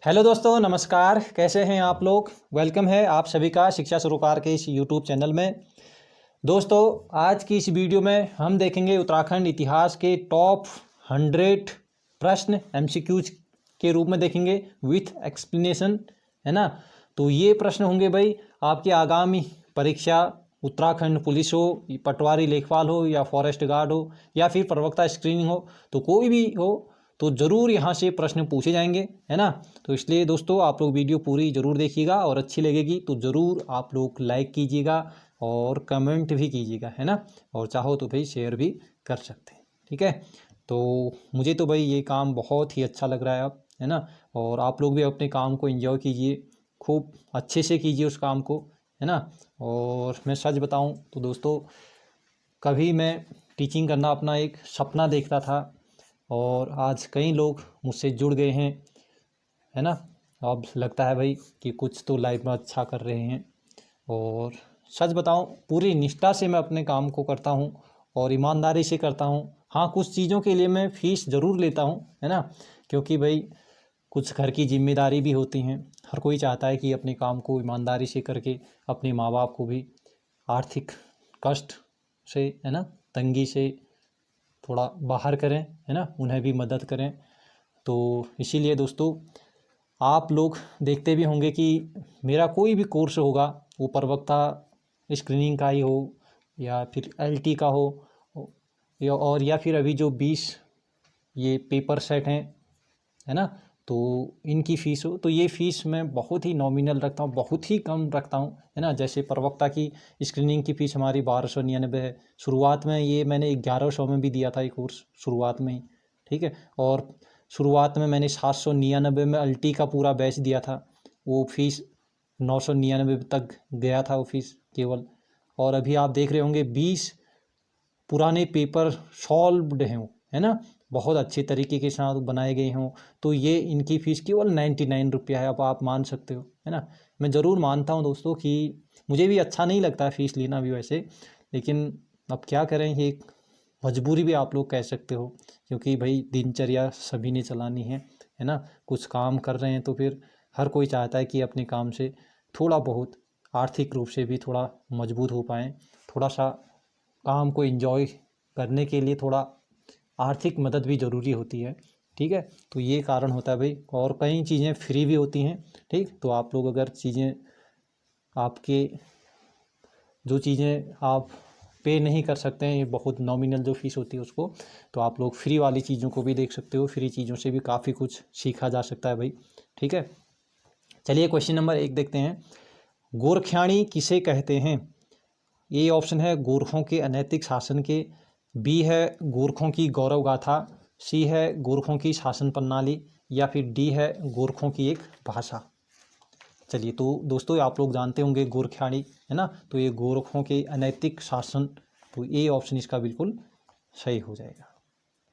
Hello दोस्तों, नमस्कार। कैसे हैं आप लोग? वेलकम है आप सभी का शिक्षा सरोकार के इस यूट्यूब चैनल में। दोस्तों, आज की इस वीडियो में हम देखेंगे उत्तराखंड इतिहास के टॉप 100 प्रश्न एमसीक्यूज के रूप में देखेंगे विथ एक्सप्लेनेशन, है ना। तो ये प्रश्न होंगे भाई आपकी आगामी परीक्षा, उत्तराखंड पुलिस हो, पटवारी लेखपाल हो, या फॉरेस्ट गार्ड हो, या फिर प्रवक्ता स्क्रीनिंग हो, तो कोई भी हो तो ज़रूर यहाँ से प्रश्न पूछे जाएंगे, है ना। तो इसलिए दोस्तों आप लोग वीडियो पूरी ज़रूर देखिएगा और अच्छी लगेगी तो ज़रूर आप लोग लाइक कीजिएगा और कमेंट भी कीजिएगा, है ना। और चाहो तो भाई शेयर भी कर सकते हैं, ठीक है। तो मुझे तो भाई ये काम बहुत ही अच्छा लग रहा है अब, है ना। और आप लोग भी अपने काम को एंजॉय कीजिए, खूब अच्छे से कीजिए उस काम को, है ना। और मैं सच बताऊं तो दोस्तों, कभी मैं टीचिंग करना अपना एक सपना देखता था और आज कई लोग मुझसे जुड़ गए हैं, है ना। अब लगता है भाई कि कुछ तो लाइफ में अच्छा कर रहे हैं। और सच बताऊं, पूरी निष्ठा से मैं अपने काम को करता हूं और ईमानदारी से करता हूं। हाँ, कुछ चीज़ों के लिए मैं फ़ीस ज़रूर लेता हूं, है ना, क्योंकि भाई कुछ घर की जिम्मेदारी भी होती हैं। हर कोई चाहता है कि अपने काम को ईमानदारी से करके अपने माँ बाप को भी आर्थिक कष्ट से, है ना, तंगी से थोड़ा बाहर करें, है ना, उन्हें भी मदद करें। तो इसीलिए दोस्तों आप लोग देखते भी होंगे कि मेरा कोई भी कोर्स होगा वो प्रवक्ता स्क्रीनिंग का ही हो, या फिर एलटी का हो, या फिर अभी जो 20 ये पेपर सेट हैं, है ना, तो इनकी फ़ीस हो, तो ये फ़ीस मैं बहुत ही नॉमिनल रखता हूँ, बहुत ही कम रखता हूँ, है ना। जैसे प्रवक्ता की स्क्रीनिंग की फ़ीस हमारी 1299 है। शुरुआत में ये मैंने 1100 में भी दिया था ये कोर्स, शुरुआत में ही, ठीक है। और शुरुआत में मैंने 799 में अल्टी का पूरा बैच दिया था, वो फ़ीस 999 तक गया था वो फ़ीस केवल। और अभी आप देख रहे होंगे 20 पुराने पेपर सॉल्व्ड हैं, है ना, बहुत अच्छे तरीके के साथ बनाए गए हों, तो ये इनकी फ़ीस केवल 99 रुपया है। अब आप मान सकते हो, है ना। मैं ज़रूर मानता हूँ दोस्तों कि मुझे भी अच्छा नहीं लगता है फ़ीस लेना भी वैसे, लेकिन अब क्या करें, ये एक मजबूरी भी आप लोग कह सकते हो, क्योंकि भाई दिनचर्या सभी ने चलानी है ना। कुछ काम कर रहे हैं तो फिर हर कोई चाहता है कि अपने काम से थोड़ा बहुत आर्थिक रूप से भी थोड़ा मजबूत हो पाएँ, थोड़ा सा काम को एंजॉय करने के लिए थोड़ा आर्थिक मदद भी ज़रूरी होती है, ठीक है। तो ये कारण होता है भाई, और कई चीज़ें फ्री भी होती हैं, ठीक। तो आप लोग अगर चीज़ें आपके जो चीज़ें आप पे नहीं कर सकते हैं, ये बहुत नॉमिनल जो फीस होती है उसको, तो आप लोग फ्री वाली चीज़ों को भी देख सकते हो। फ्री चीज़ों से भी काफ़ी कुछ सीखा जा सकता है भाई, ठीक है। चलिए क्वेश्चन नंबर 1 देखते हैं। गोरख्याणी किसे कहते हैं? ए ऑप्शन है गोरखों के अनैतिक शासन के, बी है गोरखों की गौरव गाथा, सी है गोरखों की शासन प्रणाली, या फिर डी है गोरखों की एक भाषा। चलिए, तो दोस्तों आप लोग जानते होंगे गोरख्याणी, है ना, तो ये गोरखों के अनैतिक शासन, तो ए ऑप्शन इसका बिल्कुल सही हो जाएगा,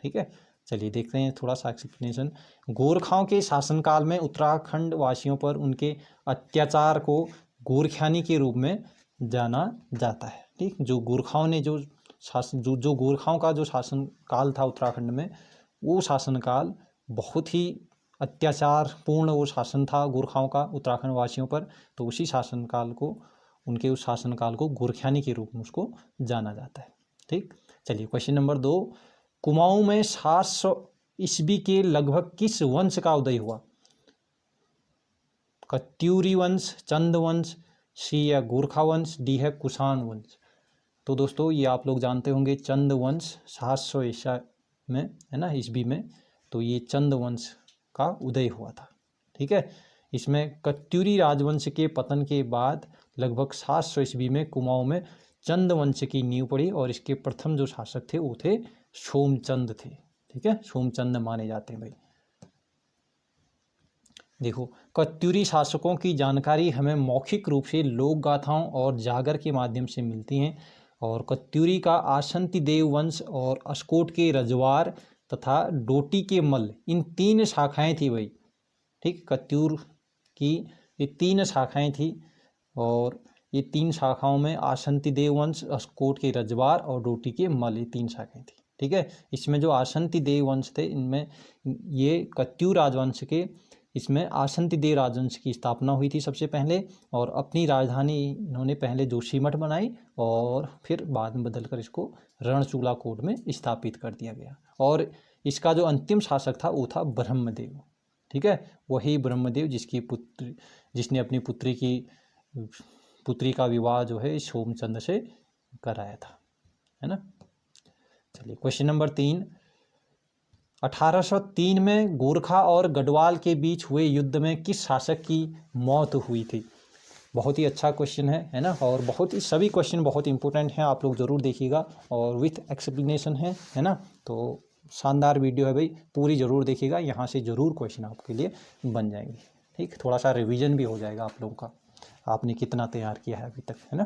ठीक है। चलिए देखते हैं थोड़ा सा एक्सप्लेनेशन। गोरखाओं के शासनकाल में उत्तराखंड वासियों पर उनके अत्याचार को गोरख्यानी के रूप में जाना जाता है, ठीक। जो गोरखाओं ने जो शासन जो गोरखाओं का जो शासन काल था उत्तराखंड में, वो शासनकाल बहुत ही अत्याचार पूर्ण वो शासन था गोरखाओं का उत्तराखंड वासियों पर। तो उसी शासनकाल को, उनके उस शासनकाल को गोरख्यानी के रूप में उसको जाना जाता है, ठीक। चलिए क्वेश्चन नंबर 2। कुमाऊं में 700 ईस्वी के लगभग किस वंश का उदय हुआ? कत्यूरी वंश, चंद वंश, सी है गोरखा वंश, डी है कुषाण वंश। तो दोस्तों ये आप लोग जानते होंगे चंद वंश 700 ईसा में, है ना, ईस्वी में, तो ये चंद वंश का उदय हुआ था, ठीक है। इसमें कत्यूरी राजवंश के पतन के बाद लगभग 700 ईस्वी में कुमाऊं में चंद वंश की नींव पड़ी, और इसके प्रथम जो शासक थे वो थे सोमचंद थे, ठीक है। सोमचंद माने जाते हैं भाई। देखो, कत्यूरी शासकों की जानकारी हमें मौखिक रूप से लोक गाथाओं और जागर के माध्यम से मिलती हैं। और कत्यूरी का आसंति देव वंश और अस्कोट के रजवार तथा डोटी के मल्ल, इन 3 शाखाएं थी भाई, ठीक। कत्यूर की ये 3 शाखाएं थी, और ये 3 शाखाओं में आसंति देव वंश, अस्कोट के रजवार और डोटी के मल्ल, ये 3 शाखाएं थी, ठीक है। इसमें जो आसंति देव वंश थे, इनमें ये कत्यूर राजवंश के इसमें आसंतिदेव राजवंश की स्थापना हुई थी सबसे पहले, और अपनी राजधानी इन्होंने पहले जोशीमठ बनाई और फिर बाद में बदलकर इसको रणचूला कोट में स्थापित कर दिया गया। और इसका जो अंतिम शासक था वो था ब्रह्मदेव। ठीक है, वही ब्रह्मदेव जिसने अपनी पुत्री का विवाह जो है सोमचंद्र से कराया था, है ना। चलिए क्वेश्चन नंबर 3, 1803 में गोरखा और गढ़वाल के बीच हुए युद्ध में किस शासक की मौत हुई थी। बहुत ही अच्छा क्वेश्चन है ना, और बहुत ही सभी क्वेश्चन बहुत इंपॉर्टेंट हैं, आप लोग ज़रूर देखिएगा और विथ एक्सप्लेनेशन है ना। तो शानदार वीडियो है भाई, पूरी ज़रूर देखिएगा, यहाँ से ज़रूर क्वेश्चन आपके लिए बन जाएंगे। ठीक, थोड़ा सा रिवीजन भी हो जाएगा आप लोगों का, आपने कितना तैयार किया है अभी तक, है ना।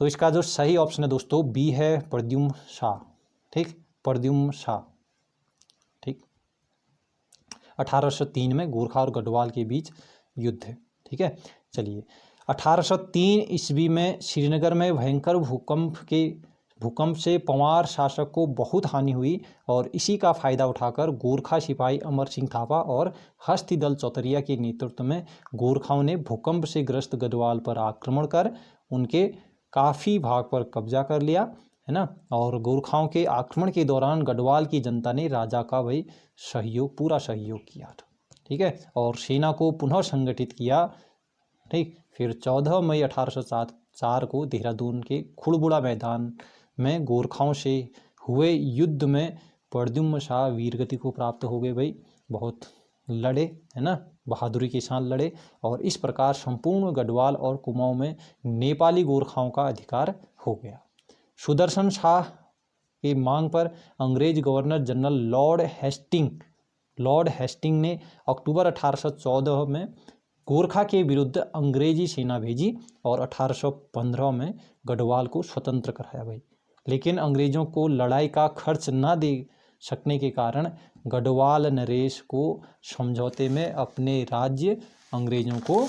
तो इसका जो सही ऑप्शन है दोस्तों बी है, प्रद्युम्न शाह। ठीक, प्रद्युम्न शाह। ठीक, 1803 में गोरखा और गढ़वाल के बीच युद्ध है। ठीक है, चलिए 1803 ईस्वी में श्रीनगर में भयंकर भूकंप से पंवार शासक को बहुत हानि हुई, और इसी का फायदा उठाकर गोरखा सिपाही अमर सिंह थापा और हस्तिदल चौतरिया के नेतृत्व में गोरखाओं ने भूकंप से ग्रस्त गढ़वाल पर आक्रमण कर उनके काफ़ी भाग पर कब्जा कर लिया, है ना। और गोरखाओं के आक्रमण के दौरान गढ़वाल की जनता ने राजा का भाई पूरा सहयोग किया था। ठीक है, और सेना को पुनः संगठित किया। ठीक, फिर 14 मई 1804 को देहरादून के खुड़बुड़ा मैदान में गोरखाओं से हुए युद्ध में प्रद्युम्न शाह वीरगति को प्राप्त हो गए भाई, बहुत लड़े, है ना, बहादुरी के साथ लड़े, और इस प्रकार संपूर्ण गढ़वाल और कुमाऊं में नेपाली गोरखाओं का अधिकार हो गया। सुदर्शन शाह की मांग पर अंग्रेज गवर्नर जनरल लॉर्ड हेस्टिंग ने अक्टूबर 1814 में गोरखा के विरुद्ध अंग्रेजी सेना भेजी और 1815 में गढ़वाल को स्वतंत्र कराया भाई। लेकिन अंग्रेजों को लड़ाई का खर्च न दे सकने के कारण गढ़वाल नरेश को समझौते में अपने राज्य अंग्रेजों को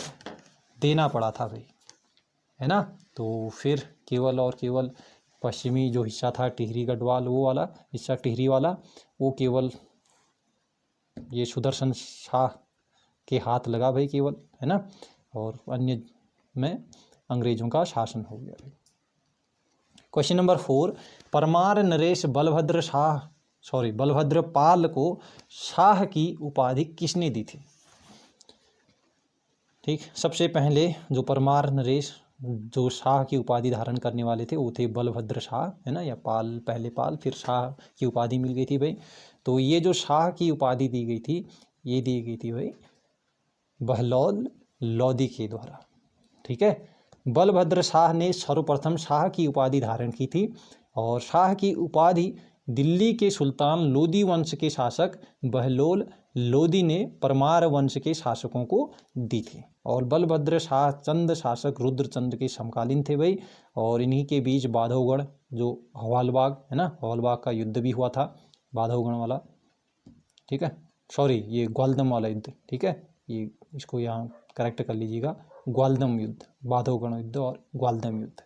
देना पड़ा था भाई, है ना। तो फिर केवल और केवल पश्चिमी जो हिस्सा था टिहरी गढ़वाल, वो वाला हिस्सा टिहरी वाला, वो केवल ये सुदर्शन शाह के हाथ लगा भाई केवल, है ना, और अन्य में अंग्रेजों का शासन हो गया भाई। क्वेश्चन नंबर 4, परमार नरेश बलभद्र पाल को शाह की उपाधि किसने दी थी। ठीक, सबसे पहले जो परमार नरेश जो शाह की उपाधि धारण करने वाले थे वो थे बलभद्र शाह, है ना, या पाल, पहले पाल फिर शाह की उपाधि मिल गई थी भाई। तो ये जो शाह की उपाधि दी गई थी, ये दी गई थी भाई बहलोल लोदी के द्वारा। ठीक है, बलभद्र शाह ने सर्वप्रथम शाह की उपाधि धारण की थी, और शाह की उपाधि दिल्ली के सुल्तान लोदी वंश के शासक बहलोल लोदी ने परमार वंश के शासकों को दी थी। और बलभद्र शाह चंद शासक रुद्रचंद के समकालीन थे भाई, और इन्हीं के बीच बाधवगढ़ जो हवालबाग, है ना, हवालबाग का युद्ध भी हुआ था, बाधवगढ़ वाला। ठीक है, सॉरी ये ग्वालदम वाला युद्ध। ठीक है, ये इसको यहाँ करेक्ट कर लीजिएगा, ग्वालदम युद्ध, बाधवगढ़ युद्ध और ग्वालदम युद्ध।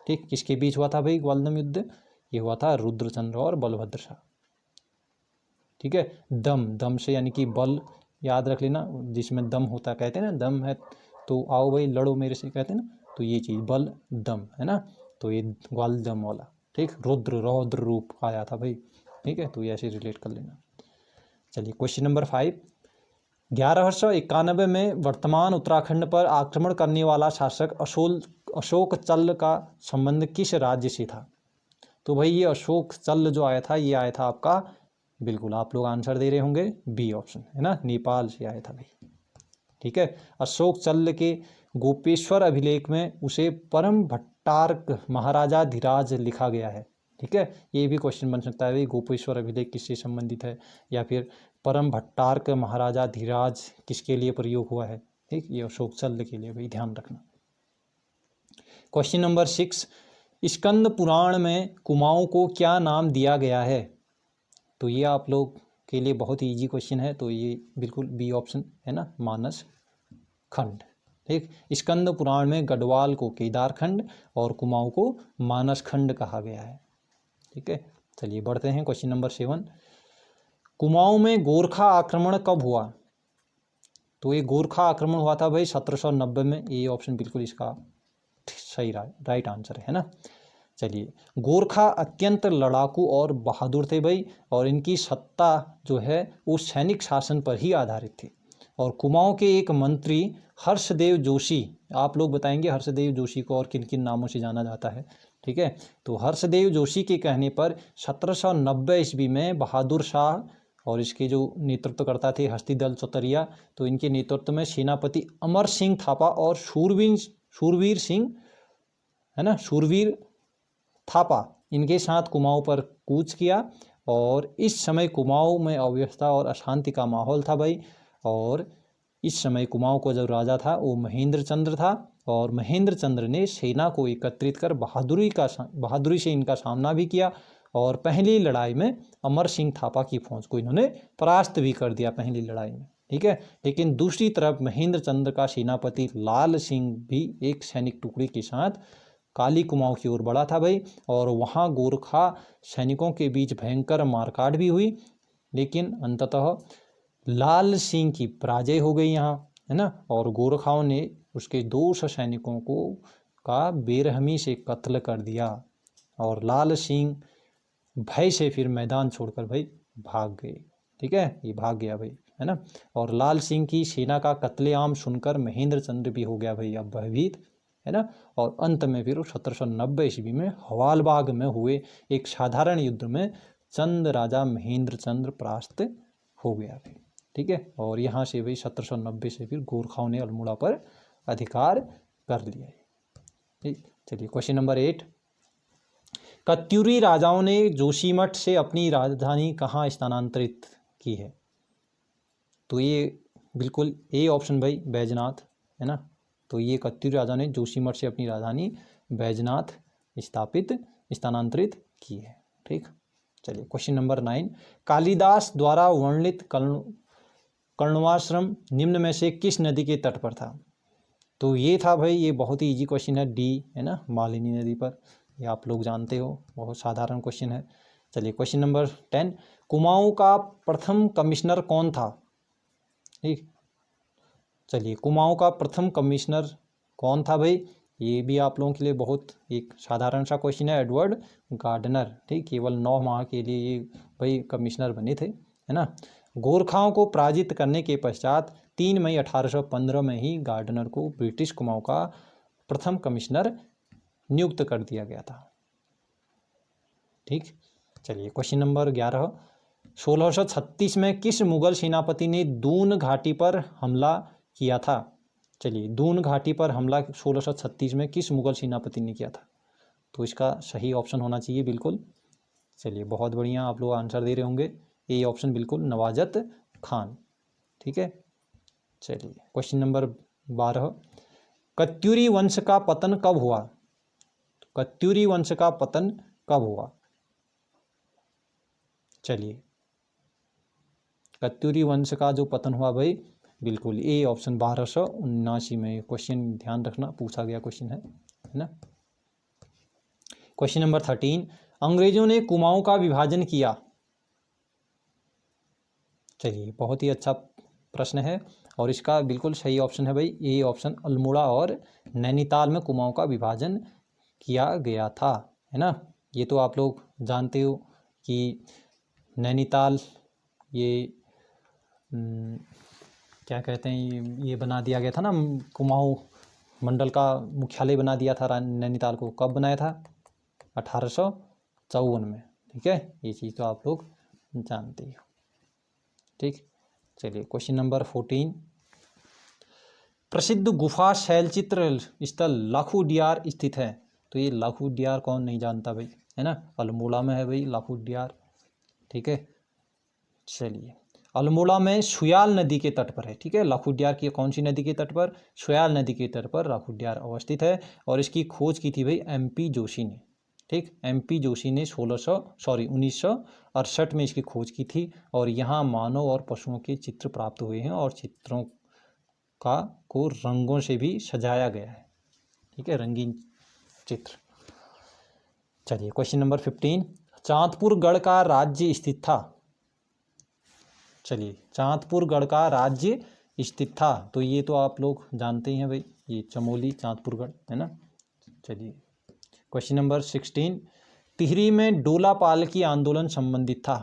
ठीक, किसके बीच हुआ था भाई ग्वालदम युद्ध, ये हुआ था रुद्रचंद्र और बलभद्र शाह। ठीक है, दम से यानी कि बल याद रख लेना, जिसमें दम होता, कहते हैं ना दम है तो आओ भाई लड़ो मेरे से, कहते हैं ना, तो ये चीज़ बल दम, है ना, तो ये ग्वालदम वाला। ठीक, रौद्र रूप आया था भाई। ठीक है, तो ये ऐसे रिलेट कर लेना। चलिए क्वेश्चन नंबर 5, 1191 में वर्तमान उत्तराखंड पर आक्रमण करने वाला शासक अशोक चल्ल का संबंध किस राज्य से था। तो भाई ये अशोक चल्ल जो आया था, ये आया था आपका, बिल्कुल आप लोग आंसर दे रहे होंगे बी ऑप्शन, है ना, नेपाल से आया था भाई। ठीक है, अशोक चल्ल के गोपेश्वर अभिलेख में उसे परम भट्टारक महाराजा धीराज लिखा गया है। ठीक है, ये भी क्वेश्चन बन सकता है भाई, गोपेश्वर अभिलेख किससे संबंधित है, या फिर परम भट्टारक महाराजा धीराज किसके लिए प्रयोग हुआ है। ठीक, ये अशोक चल्ल के लिए भाई, ध्यान रखना। क्वेश्चन नंबर 6, स्कंद पुराण में कुमाऊं को क्या नाम दिया गया है। तो ये आप लोग के लिए बहुत ही ईजी क्वेश्चन है, तो ये बिल्कुल बी ऑप्शन, है ना, मानस खंड। ठीक, स्कंद पुराण में गढ़वाल को केदार खंड और कुमाऊं को मानस खंड कहा गया है। ठीक है, चलिए बढ़ते हैं क्वेश्चन नंबर 7, कुमाऊं में गोरखा आक्रमण कब हुआ। तो ये गोरखा आक्रमण हुआ था भाई 1790 में। ये ऑप्शन बिल्कुल इसका सही राइट आंसर है ना। चलिए, गोरखा अत्यंत लड़ाकू और बहादुर थे भाई, और इनकी सत्ता जो है वो सैनिक शासन पर ही आधारित थी। और कुमाऊं के एक मंत्री हर्षदेव जोशी, आप लोग बताएंगे हर्षदेव जोशी को और किन किन नामों से जाना जाता है, ठीक है। तो हर्षदेव जोशी के कहने पर 1790 ईस्वी में बहादुर शाह और इसके जो नेतृत्व थे हस्तिदल चौतरिया, तो इनके नेतृत्व में सेनापति अमर सिंह थापा और शूरवीर सिंह, है ना, शूरवीर थापा, इनके साथ कुमाऊं पर कूच किया। और इस समय कुमाऊं में अव्यवस्था और अशांति का माहौल था भाई। और इस समय कुमाऊं को जो राजा था वो महेंद्र चंद्र था, और महेंद्र चंद्र ने सेना को एकत्रित कर बहादुरी से इनका सामना भी किया, और पहली लड़ाई में अमर सिंह थापा की फौज को इन्होंने परास्त भी कर दिया पहली लड़ाई में, ठीक है। लेकिन दूसरी तरफ महेंद्र चंद्र का सेनापति लाल सिंह भी एक सैनिक टुकड़ी के साथ काली कुमाऊं की ओर बढ़ा था भाई, और वहाँ गोरखा सैनिकों के बीच भयंकर मारकाट भी हुई, लेकिन अंततः लाल सिंह की पराजय हो गई यहाँ, है ना। और गोरखाओं ने उसके 200 सैनिकों को का बेरहमी से कत्ल कर दिया, और लाल सिंह भय से फिर मैदान छोड़कर भाई भाग गए, ठीक है, ये भाग गया भाई, है ना। और लाल सिंह की सेना का कत्लेआम सुनकर महेंद्र चंद्र भी हो गया भाई अब भयभीत, है ना। और अंत में फिर 1790 ईस्वी में हवालबाग में हुए एक साधारण युद्ध में चंद राजा महेंद्र चंद्र परास्त हो गया भाई, ठीक है। और यहाँ से भाई 1790 से फिर गोरखाओं ने अल्मोड़ा पर अधिकार कर लिया, ठीक। चलिए, क्वेश्चन नंबर 8, कत्यूरी राजाओं ने जोशीमठ से अपनी राजधानी कहाँ स्थानांतरित की है? तो ये बिल्कुल ए ऑप्शन भाई बैजनाथ, है ना। तो ये कत्यूरी राजा ने जोशीमठ से अपनी राजधानी बैजनाथ स्थानांतरित की है, ठीक। चलिए, क्वेश्चन नंबर 9, कालिदास द्वारा वर्णित कर्णवाश्रम निम्न में से किस नदी के तट पर था? तो ये था भाई, ये बहुत ही इजी क्वेश्चन है, डी, है ना, मालिनी नदी पर। ये आप लोग जानते हो, बहुत साधारण क्वेश्चन है। चलिए, क्वेश्चन नंबर 10, कुमाऊं का प्रथम कमिश्नर कौन था? ठीक, चलिए, कुमाऊं का प्रथम कमिश्नर कौन था भाई? ये भी आप लोगों के लिए बहुत एक साधारण सा क्वेश्चन है, एडवर्ड गार्डनर, ठीक। केवल 9 माह के लिए ये भाई कमिश्नर बने थे, है ना। गोरखाओं को पराजित करने के पश्चात 3 मई 1815 में ही गार्डनर को ब्रिटिश कुमाऊं का प्रथम कमिश्नर नियुक्त कर दिया गया था, ठीक। चलिए, क्वेश्चन नंबर 11, 1636 में किस मुगल सेनापति ने दून घाटी पर हमला किया था? चलिए, दून घाटी पर हमला 1636 में किस मुगल सेनापति ने किया था? तो इसका सही ऑप्शन होना चाहिए बिल्कुल, चलिए बहुत बढ़िया, आप लोग आंसर दे रहे होंगे, ए ऑप्शन बिल्कुल नवाजत खान, ठीक है। चलिए, क्वेश्चन नंबर 12, कत्यूरी वंश का पतन कब हुआ? कत्यूरी वंश का पतन कब हुआ? चलिए, कत्यूरी वंश का जो पतन हुआ भाई, बिल्कुल ए ऑप्शन 1279 में। क्वेश्चन ध्यान रखना, पूछा गया क्वेश्चन है ना। क्वेश्चन नंबर 13, अंग्रेजों ने कुमाऊं का विभाजन किया? चलिए, बहुत ही अच्छा प्रश्न है, और इसका बिल्कुल सही ऑप्शन है भाई ए ऑप्शन, अल्मोड़ा और नैनीताल में कुमाऊं का विभाजन किया गया था, है ना। ये तो आप लोग जानते हो कि नैनीताल ये क्या कहते हैं, ये बना दिया गया था ना, कुमाऊं मंडल का मुख्यालय बना दिया था नैनीताल को। कब बनाया था? 1854 में, ठीक है। ये चीज़ तो आप लोग जानते हो, ठीक। चलिए, क्वेश्चन नंबर 14, प्रसिद्ध गुफा शैलचित्र स्थल लाखूडियार स्थित है? तो ये लाखूडियार कौन नहीं जानता भाई, है ना, अल्मोड़ा में है भाई लाखूडियार, ठीक है। चलिए, अल्मोड़ा में सुयाल नदी के तट पर है, ठीक है। लाखूडियार की कौन सी नदी के तट पर? सुयाल नदी के तट पर लाखूडियार अवस्थित है, और इसकी खोज की थी भाई MP जोशी ने, ठीक। MP जोशी ने 1968 में इसकी खोज की थी, और यहाँ मानव और पशुओं के चित्र प्राप्त हुए हैं, और चित्रों को रंगों से भी सजाया गया है, ठीक है, रंगीन चित्र। चलिए, क्वेश्चन नंबर 15, चांदपुर गढ़ का राज्य स्थित था? चलिए, चांदपुर गढ़ का राज्य स्थित था, तो ये तो आप लोग जानते ही हैं भाई, ये चमोली चांदपुरगढ़ है ना। चलिए क्वेश्चन नंबर 16, टिहरी में डोला पाल की आंदोलन संबंधित था।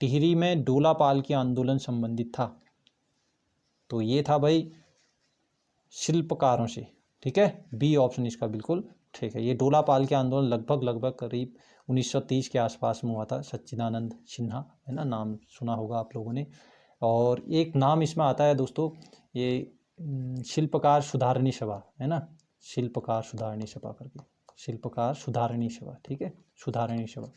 टिहरी में डोला पाल की आंदोलन संबंधित था, तो ये था भाई शिल्पकारों से। ठीक है, बी ऑप्शन इसका बिल्कुल ठीक है। ये डोला पाल के आंदोलन लगभग करीब 1930 के आसपास में हुआ था। सच्चिदानंद सिन्हा है ना, नाम सुना होगा आप लोगों ने। और एक नाम इसमें आता है दोस्तों, ये शिल्पकार सुधारणी सभा है ना, शिल्पकार सुधारणी सभा करके, शिल्पकार सुधारणी सभा। ठीक है, सुधारणी सभा,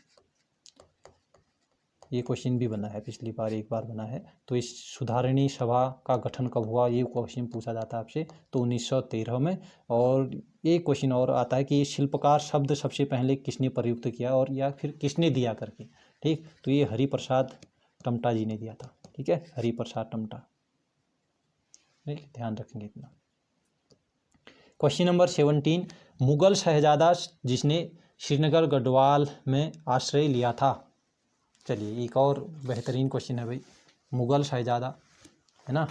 ये क्वेश्चन भी बना है पिछली बार, एक बार बना है। तो इस सुधारणी सभा का गठन कब हुआ, ये क्वेश्चन पूछा जाता है आपसे, तो 1913 में। और एक क्वेश्चन और आता है कि ये शिल्पकार शब्द सबसे पहले किसने प्रयुक्त किया और या फिर किसने दिया करके। ठीक, तो ये हरिप्रसाद टमटा जी ने दिया था। ठीक है, हरिप्रसाद टमटा, ध्यान रखेंगे इतना। क्वेश्चन नंबर 17, मुगल शहजादा जिसने श्रीनगर गढ़वाल में आश्रय लिया था। चलिए एक और बेहतरीन क्वेश्चन है भाई, मुगल शहजादा है ना,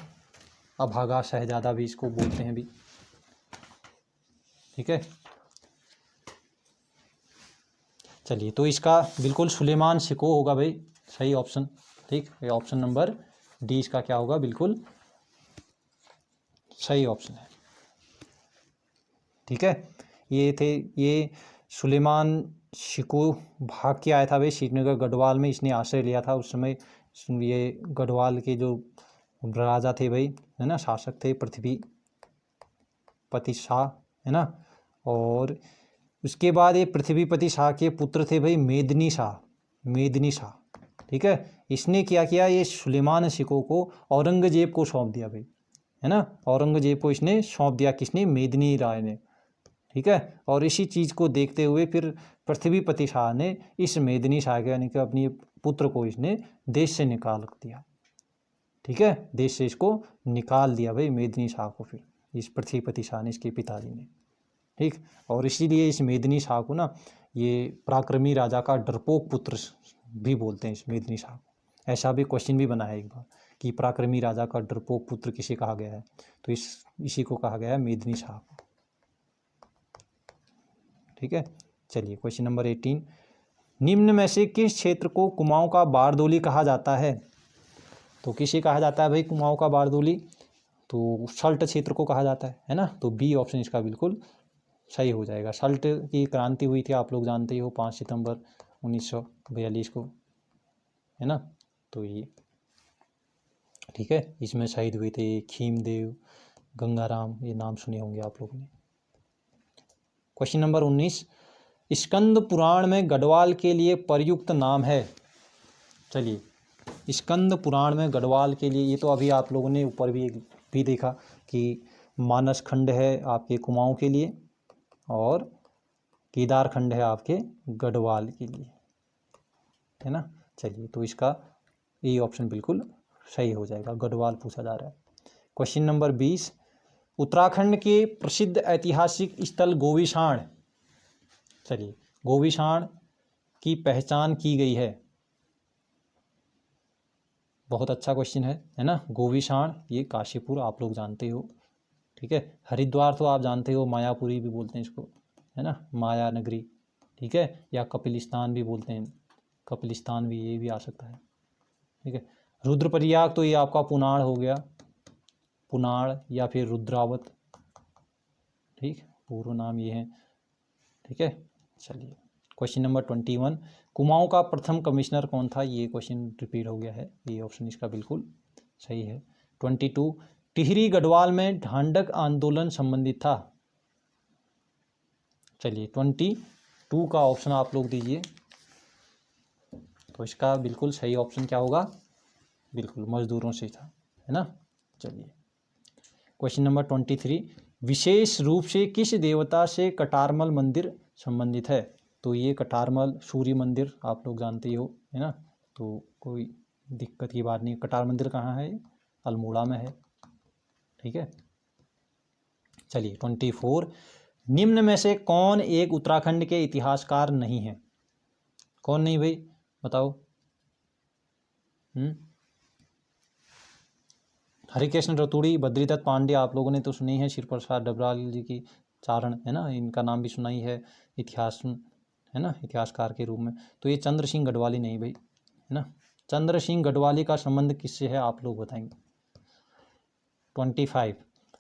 अभागा शहजादा भी इसको बोलते हैं भी। ठीक है, चलिए तो इसका बिल्कुल सुलेमान शिको होगा भाई, सही ऑप्शन। ठीक, ये ऑप्शन नंबर डी इसका क्या होगा, बिल्कुल सही ऑप्शन है। ठीक है, ये सुलेमान शिको भाग के आया था भाई श्रीनगर गढ़वाल में, इसने आश्रय लिया था। उस समय ये गढ़वाल के जो राजा थे भाई है ना, शासक थे, पृथ्वीपति शाह है ना। और उसके बाद ये पृथ्वीपति शाह के पुत्र थे भाई मेदिनी शाह। ठीक है, इसने क्या किया, ये सुलेमान शिको को औरंगजेब को सौंप दिया भाई है ना, औरंगजेब को इसने सौंप दिया, किसने, मेदिनी राय ने। ठीक है, और इसी चीज़ को देखते हुए फिर पृथ्वीपति शाह ने इस मेदिनी शाह के यानी कि अपनी पुत्र को इसने देश से निकाल दिया। ठीक है, देश से इसको निकाल दिया भाई मेदिनी शाह को, फिर इस पृथ्वीपति शाह ने, इसके पिताजी ने। ठीक, और इसीलिए इस मेदिनी शाह को ना ये पराक्रमी राजा का डरपोक पुत्र भी बोलते हैं, इस मेदिनी शाह को। ऐसा भी क्वेश्चन भी बना है एक बार कि पराक्रमी राजा का डरपोक पुत्र किसे कहा गया है, तो इसी को कहा गया है मेदिनी शाह को। ठीक है, चलिए क्वेश्चन नंबर 18, निम्न में से किस क्षेत्र को कुमाऊं का बारदोली कहा जाता है। तो किसे कहा जाता है भाई कुमाऊं का बारदोली, तो सल्ट क्षेत्र को कहा जाता है ना। तो बी ऑप्शन इसका बिल्कुल सही हो जाएगा। सल्ट की क्रांति हुई थी, आप लोग जानते ही हो, 5 सितंबर 1942 को है ना। तो ये ठीक है, इसमें शहीद हुए थे खीमदेव, गंगाराम, ये नाम सुने होंगे आप लोगों ने। क्वेश्चन नंबर 19, स्कंद पुराण में गढ़वाल के लिए प्रयुक्त नाम है। चलिए, स्कंद पुराण में गढ़वाल के लिए, ये तो अभी आप लोगों ने ऊपर भी देखा कि मानस खंड है आपके कुमाऊं के लिए और केदार खंड है आपके गढ़वाल के लिए है ना। चलिए, तो इसका ये ऑप्शन बिल्कुल सही हो जाएगा, गढ़वाल पूछा जा रहा है। क्वेश्चन नंबर 20, उत्तराखंड के प्रसिद्ध ऐतिहासिक स्थल गोविशाण। चलिए, गोविशाण की पहचान की गई है। बहुत अच्छा क्वेश्चन है ना। गोविशाण ये काशीपुर आप लोग जानते हो। ठीक है, हरिद्वार तो आप जानते हो, मायापुरी भी बोलते हैं इसको है ना, माया नगरी। ठीक है, या कपिलिस्तान भी बोलते हैं, कपिलिस्तान भी, ये भी आ सकता है। ठीक है, रुद्रप्रयाग तो ये आपका पुनाड़ हो गया, पुनाड़ या फिर रुद्रावत। ठीक, पूर्व नाम ये है। ठीक है, चलिए क्वेश्चन नंबर 21, कुमाऊं का प्रथम कमिश्नर कौन था। ये क्वेश्चन रिपीट हो गया है, ये ऑप्शन इसका बिल्कुल सही है। 22, टिहरी गढ़वाल में ढांढक आंदोलन संबंधित था। चलिए 22 का ऑप्शन आप लोग दीजिए, तो इसका बिल्कुल सही ऑप्शन क्या होगा, बिल्कुल मजदूरों से था है ना। चलिए क्वेश्चन नंबर 23, विशेष रूप से किस देवता से कटारमल मंदिर संबंधित है। तो ये कटारमल सूर्य मंदिर आप लोग जानते ही हो है ना, तो कोई दिक्कत की बात नहीं। कटार मंदिर कहाँ है, अल्मोड़ा में है। ठीक है, चलिए 24, निम्न में से कौन एक उत्तराखंड के इतिहासकार नहीं है। कौन नहीं भाई, बताओ। हरिकृष्ण रतूड़ी, बद्रीदत्त पांडे आप लोगों ने तो सुनी है, श्री प्रसाद डबराल जी की चारण, है ना, इनका नाम भी सुना ही है इतिहास में, है ना, इतिहासकार के रूप में। तो ये चंद्र सिंह गढ़वाली नहीं भाई, है ना। चंद्र सिंह गढ़वाली का संबंध किससे है आप लोग बताएंगे। 25,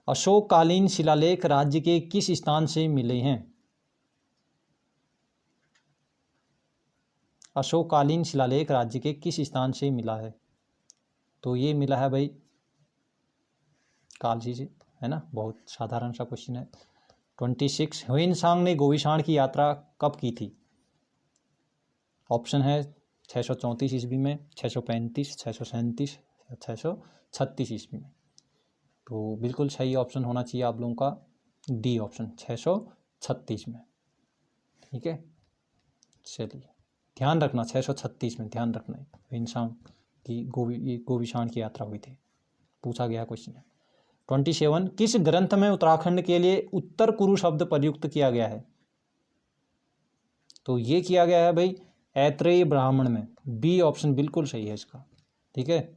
अशोककालीन शिलालेख राज्य के किस स्थान से मिले हैं। अशोककालीन शिलालेख राज्य के किस स्थान से मिला है। तो ये मिला है भाई कालसी से, है ना, बहुत साधारण सा क्वेश्चन है। 26, ह्वेनसांग ने गोविशाण की यात्रा कब की थी। ऑप्शन है 634 ईस्वी में, 635, 637, 636 ईस्वी में। तो बिल्कुल सही ऑप्शन होना चाहिए आप लोगों का डी ऑप्शन, 636 में। ठीक है, चलिए ध्यान रखना 636 में, ध्यान रखना है ह्वेनसांग की गोविशाण की यात्रा हुई थी, पूछा गया क्वेश्चन है। 27, किस ग्रंथ में उत्तराखंड के लिए उत्तर कुरु शब्द प्रयुक्त किया गया है। तो ये किया गया है भाई ऐत्रेय ब्राह्मण में, बी ऑप्शन बिल्कुल सही है इसका। ठीक है,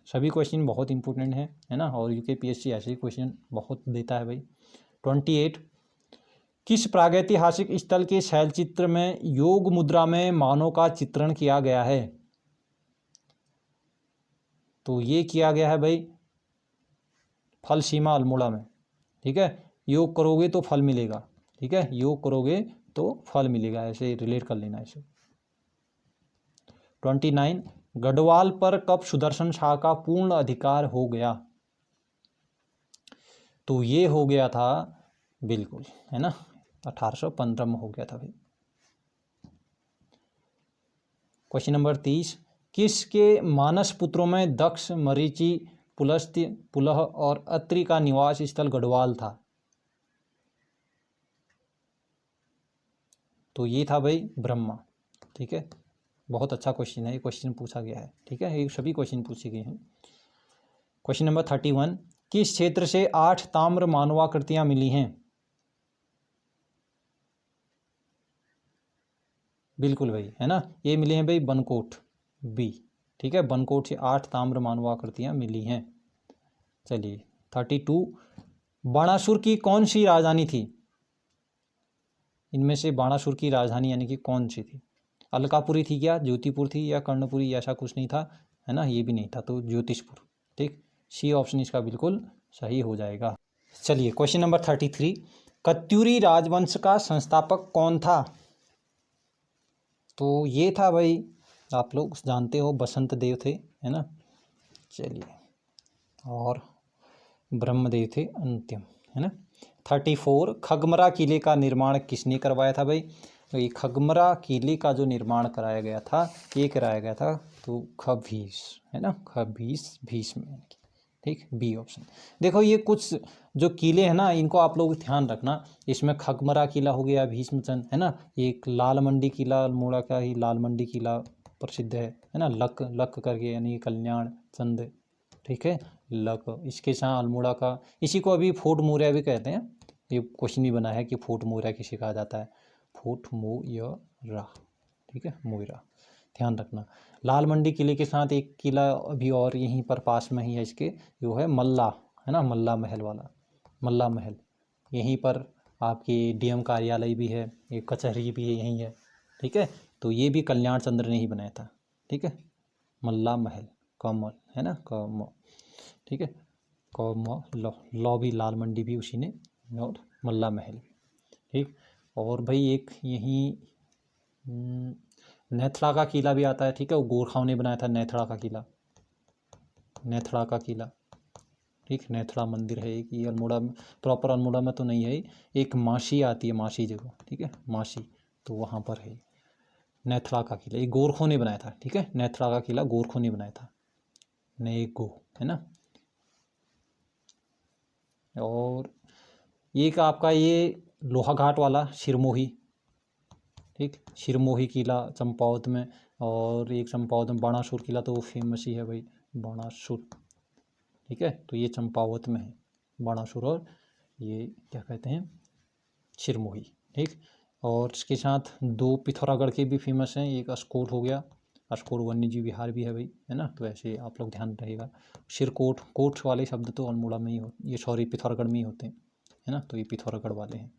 सभी क्वेश्चन बहुत इंपॉर्टेंट है ना, और यूकेपीएससी ऐसे ही क्वेश्चन बहुत देता है भाई। 28, किस प्रागैतिहासिक स्थल के शैलचित्र में योग मुद्रा में मानव का चित्रण किया गया है। तो ये किया गया है भाई फल सीमा अल्मोड़ा में। ठीक है, योग करोगे तो फल मिलेगा, ठीक है, योग करोगे तो फल मिलेगा, ऐसे रिलेट कर लेना इसे। 29, गढ़वाल पर कब सुदर्शन शाह का पूर्ण अधिकार हो गया। तो ये हो गया था बिल्कुल, है ना, 1815 में हो गया था भाई। क्वेश्चन नंबर 30, किसके मानस पुत्रों में दक्ष, मरीचि, पुलस्त्य, पुलह और अत्रि का निवास स्थल गढ़वाल था। तो ये था भाई ब्रह्मा। ठीक है, बहुत अच्छा क्वेश्चन है, ये क्वेश्चन पूछा गया है। ठीक है, ये सभी क्वेश्चन पूछे गए हैं। क्वेश्चन नंबर 31, किस क्षेत्र से 8 ताम्र मानवाकृतियां मिली हैं। बिल्कुल भाई, है ना, ये मिले हैं भाई बनकोट, बी। ठीक है, बनकोट से 8 ताम्र मानवाकृतियां मिली हैं। चलिए 32, बाणासुर की कौन सी राजधानी थी। इनमें से बाणासुर की राजधानी यानी कि कौन सी थी। अलकापुरी थी क्या, ज्योतिपुर थी, या कर्णपुरी, ऐसा कुछ नहीं था, है ना, ये भी नहीं था, तो ज्योतिषपुर। ठीक, सी ऑप्शन इसका बिल्कुल सही हो जाएगा। चलिए क्वेश्चन नंबर 33, कत्यूरी राजवंश का संस्थापक कौन था। तो ये था भाई आप लोग जानते हो बसंत देव थे, है ना। चलिए, और ब्रह्मदेव थे अंतिम, है ना। 34, खगमरा किले का निर्माण किसने करवाया था भाई। तो ये खगमरा किले का जो निर्माण कराया गया था, ये कराया गया था तो खभीस, है ना, खभीस भीष्म। ठीक, बी ऑप्शन। देखो ये कुछ जो किले हैं ना, इनको आप लोग ध्यान रखना। इसमें खगमरा किला हो गया, भीष्मचंद, है ना, एक लाल मंडी किला, अल्मोड़ा का ही लाल मंडी किला प्रसिद्ध है ना, लक लक करके यानी कल्याण चंद। ठीक है, लक, इसके साथ अल्मोड़ा का, इसी को अभी फोर्ट मोरिया भी कहते हैं। ये क्वेश्चन भी बना है कि फोर्ट मोरिया किसे कहा जाता है, फोर्ट मोयरा। ठीक है, मोयरा, ध्यान रखना। लाल मंडी किले के साथ एक किला अभी और यहीं पर पास में ही है इसके, जो है मल्ला, है ना, मल्ला महल वाला, मल्ला महल। यहीं पर आपकी डीएम कार्यालय भी है, एक कचहरी भी है, यहीं है। ठीक है, तो ये भी कल्याण चंद्र ने ही बनाया था। ठीक है, मल्ला महल, कमल, है ना, कम, ठीक है, कमल, लॉ भी लाल मंडी भी उसी ने, और मल्ला महल। ठीक, और भाई एक यहीं नेथड़ा का किला भी आता है। ठीक है, वो गोरखाओं ने बनाया था नेथड़ा का किला, नेथड़ा का किला। ठीक, नेथड़ा मंदिर है एक, ये अल्मोड़ा में, प्रॉपर अल्मोड़ा में तो नहीं है, एक मासी आती है, मासी जगह। ठीक है, मासी, तो वहाँ पर है नेथड़ा का किला, ये गोरखों ने बनाया था। ठीक है, नेथड़ा का किला गोरखों ने बनाया था, नेगो, है ना। और एक आपका ये लोहाघाट वाला सिरमोही। ठीक, सिरमोही किला चंपावत में, और एक चंपावत में बाणासुर किला, तो वो फेमस ही है भाई, बाणासुर। ठीक है, तो ये चंपावत में है बाणासुर, और ये क्या कहते हैं सिरमोही। ठीक, और इसके साथ 2 पिथौरागढ़ के भी फेमस हैं, एक अस्कोट हो गया, अस्कोर वन्य जीव विहार भी है भाई, है ना, तो ऐसे आप लोग ध्यान रहेगा। सिरकोट, कोट वाले शब्द तो अल्मोड़ा में ही हो, ये सॉरी पिथौरागढ़ में ही होते हैं, है ना, तो ये पिथौरागढ़ वाले हैं।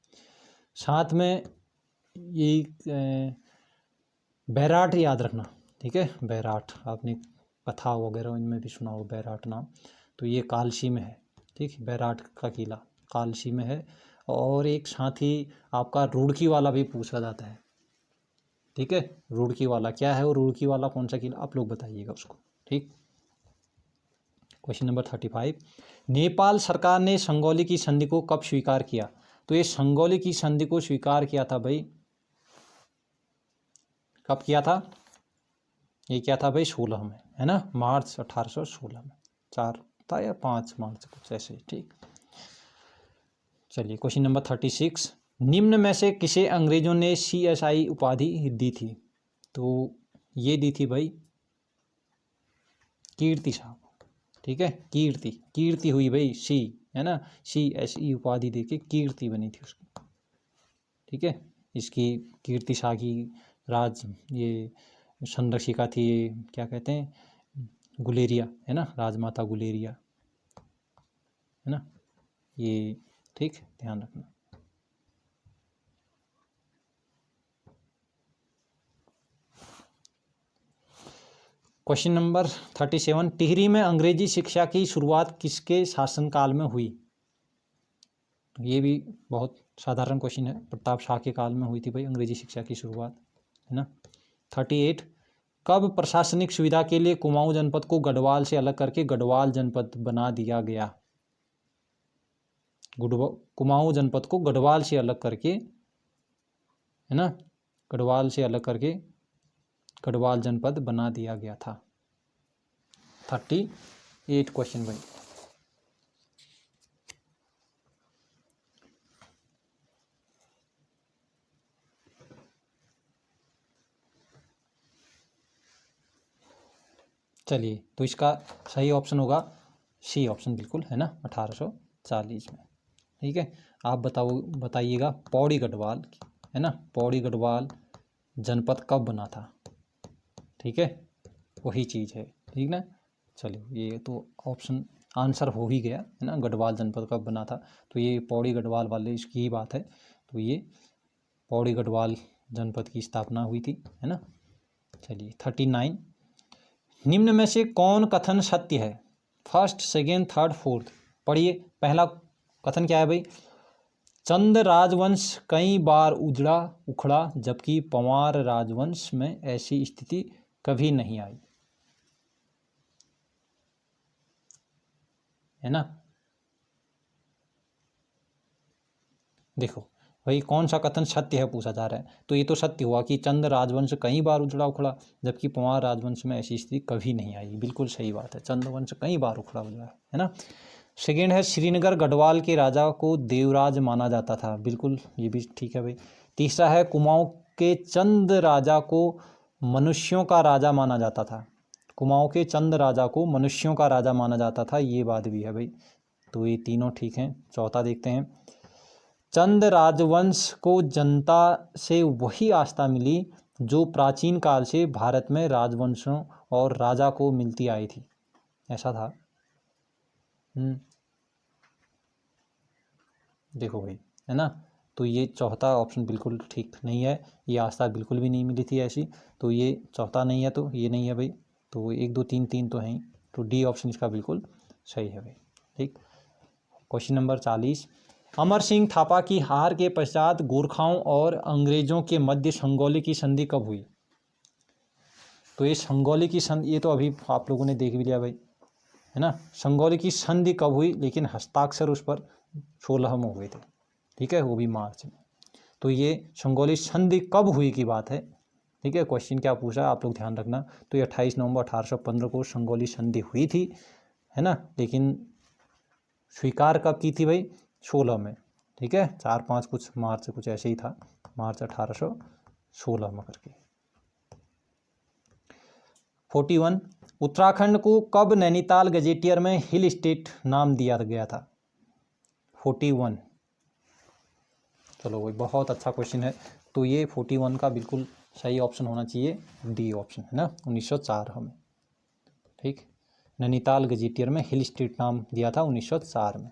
साथ में ये बैराट याद रखना, ठीक है, बैराट आपने कथा वगैरह इनमें भी सुना हो बैराट नाम, तो ये कालसी में है, ठीक, बैराट का किला कालसी में है। और एक साथ ही आपका रुड़की वाला भी पूछा जाता है, ठीक है, रुड़की वाला क्या है, वो रुड़की वाला कौन सा किला, आप लोग बताइएगा उसको, ठीक। क्वेश्चन नंबर 35, नेपाल सरकार ने संगौली की संधि को कब स्वीकार किया? तो ये संगौली की संधि को स्वीकार किया था भाई, कब किया था? ये क्या था भाई, 16 में, है ना, मार्च 1816 में, 4 था या 5 मार्च कुछ ऐसे, ठीक। चलिए क्वेश्चन नंबर 36, निम्न में से किसे अंग्रेजों ने CSI उपाधि दी थी? तो ये दी थी भाई कीर्ति साहब, ठीक है, कीर्ति हुई भाई, सी, है ना, CSE उपाधि देके कीर्ति बनी थी उसकी, ठीक है। इसकी कीर्ति शाह की ये संरक्षिका थी, ये क्या कहते हैं, गुलेरिया, है ना, राजमाता गुलेरिया, है ना, ये, ठीक, ध्यान रखना। क्वेश्चन नंबर 37, टिहरी में अंग्रेजी शिक्षा की शुरुआत किसके शासनकाल में हुई? ये भी बहुत साधारण क्वेश्चन है, प्रताप शाह के काल में हुई थी भाई अंग्रेजी शिक्षा की शुरुआत, है ना। 38, कब प्रशासनिक सुविधा के लिए कुमाऊं जनपद को गढ़वाल से अलग करके गढ़वाल जनपद बना दिया गया? कुमाऊं जनपद को गढ़वाल से अलग करके, है ना, गढ़वाल से अलग करके गढ़वाल जनपद बना दिया गया था। 38 क्वेश्चन भाई। चलिए, तो इसका सही ऑप्शन होगा सी ऑप्शन, बिल्कुल, है ना, 1840 में, ठीक है। आप बताइएगा पौड़ी गढ़वाल, है ना, पौड़ी गढ़वाल जनपद कब बना था? ठीक है, वही चीज़ है, ठीक ना। चलिए, ये तो ऑप्शन आंसर हो ही गया, है ना, गढ़वाल जनपद कब बना था, तो ये पौड़ी गढ़वाल वाले इसकी ही बात है, तो ये पौड़ी गढ़वाल जनपद की स्थापना हुई थी, है ना। चलिए 39, निम्न में से कौन कथन सत्य है? फर्स्ट, सेकेंड, थर्ड, फोर्थ, पढ़िए। पहला कथन क्या है भाई, चंद राजवंश कई बार उखड़ा जबकि पंवार राजवंश में ऐसी स्थिति कभी नहीं आई, है ना। देखो भाई, कौन सा कथन सत्य है पूछा जा रहा है, तो ये तो सत्य हुआ कि चंद राजवंश कई बार उखड़ा जबकि पंवार राजवंश में ऐसी स्थिति कभी नहीं आई, बिल्कुल सही बात है, चंद वंश कई बार उखड़ा है ना। सेकेंड है, श्रीनगर गढ़वाल के राजा को देवराज माना जाता था, बिल्कुल ये भी ठीक है भाई। तीसरा है, कुमाऊं के चंद राजा को मनुष्यों का राजा माना जाता था, कुमाऊं के चंद राजा को मनुष्यों का राजा माना जाता था, ये बात भी है भाई, तो ये तीनों ठीक हैं। चौथा देखते हैं, चंद राजवंश को जनता से वही आस्था मिली जो प्राचीन काल से भारत में राजवंशों और राजा को मिलती आई थी, ऐसा था। देखो भाई, है ना, तो ये चौथा ऑप्शन बिल्कुल ठीक नहीं है, ये आस्था बिल्कुल भी नहीं मिली थी ऐसी, तो ये चौथा नहीं है, तो ये नहीं है भाई, तो 1 2 3 3 तो हैं, तो डी ऑप्शन इसका बिल्कुल सही है भाई, ठीक। क्वेश्चन नंबर 40, अमर सिंह थापा की हार के पश्चात गोरखाओं और अंग्रेजों के मध्य संगौली की संधि कब हुई? तो ये संगौली की संधि, ये तो अभी आप लोगों ने देख भी लिया भाई, है ना, संगौली की संधि कब हुई, लेकिन हस्ताक्षर उस पर 16 में हुए थे, ठीक है, वो भी मार्च में। तो ये संगौली संधि कब हुई की बात है, ठीक है। क्वेश्चन क्या पूछा है आप लोग ध्यान रखना, तो ये 28 नवंबर 1815 को संगौली संधि हुई थी, है ना, लेकिन स्वीकार कब की थी भाई, 16 में, ठीक है, 4-5 कुछ मार्च कुछ ऐसे ही था, मार्च 1816 में करके। 41, उत्तराखंड को कब नैनीताल गजेटियर में हिल स्टेट नाम दिया गया था? 41, चलो भाई बहुत अच्छा क्वेश्चन है, तो ये 41 का बिल्कुल सही ऑप्शन होना चाहिए डी ऑप्शन, है ना, 1904 हमें। ठीक, नैनीताल गजेटियर में हिल स्टेट नाम दिया था 1904 में।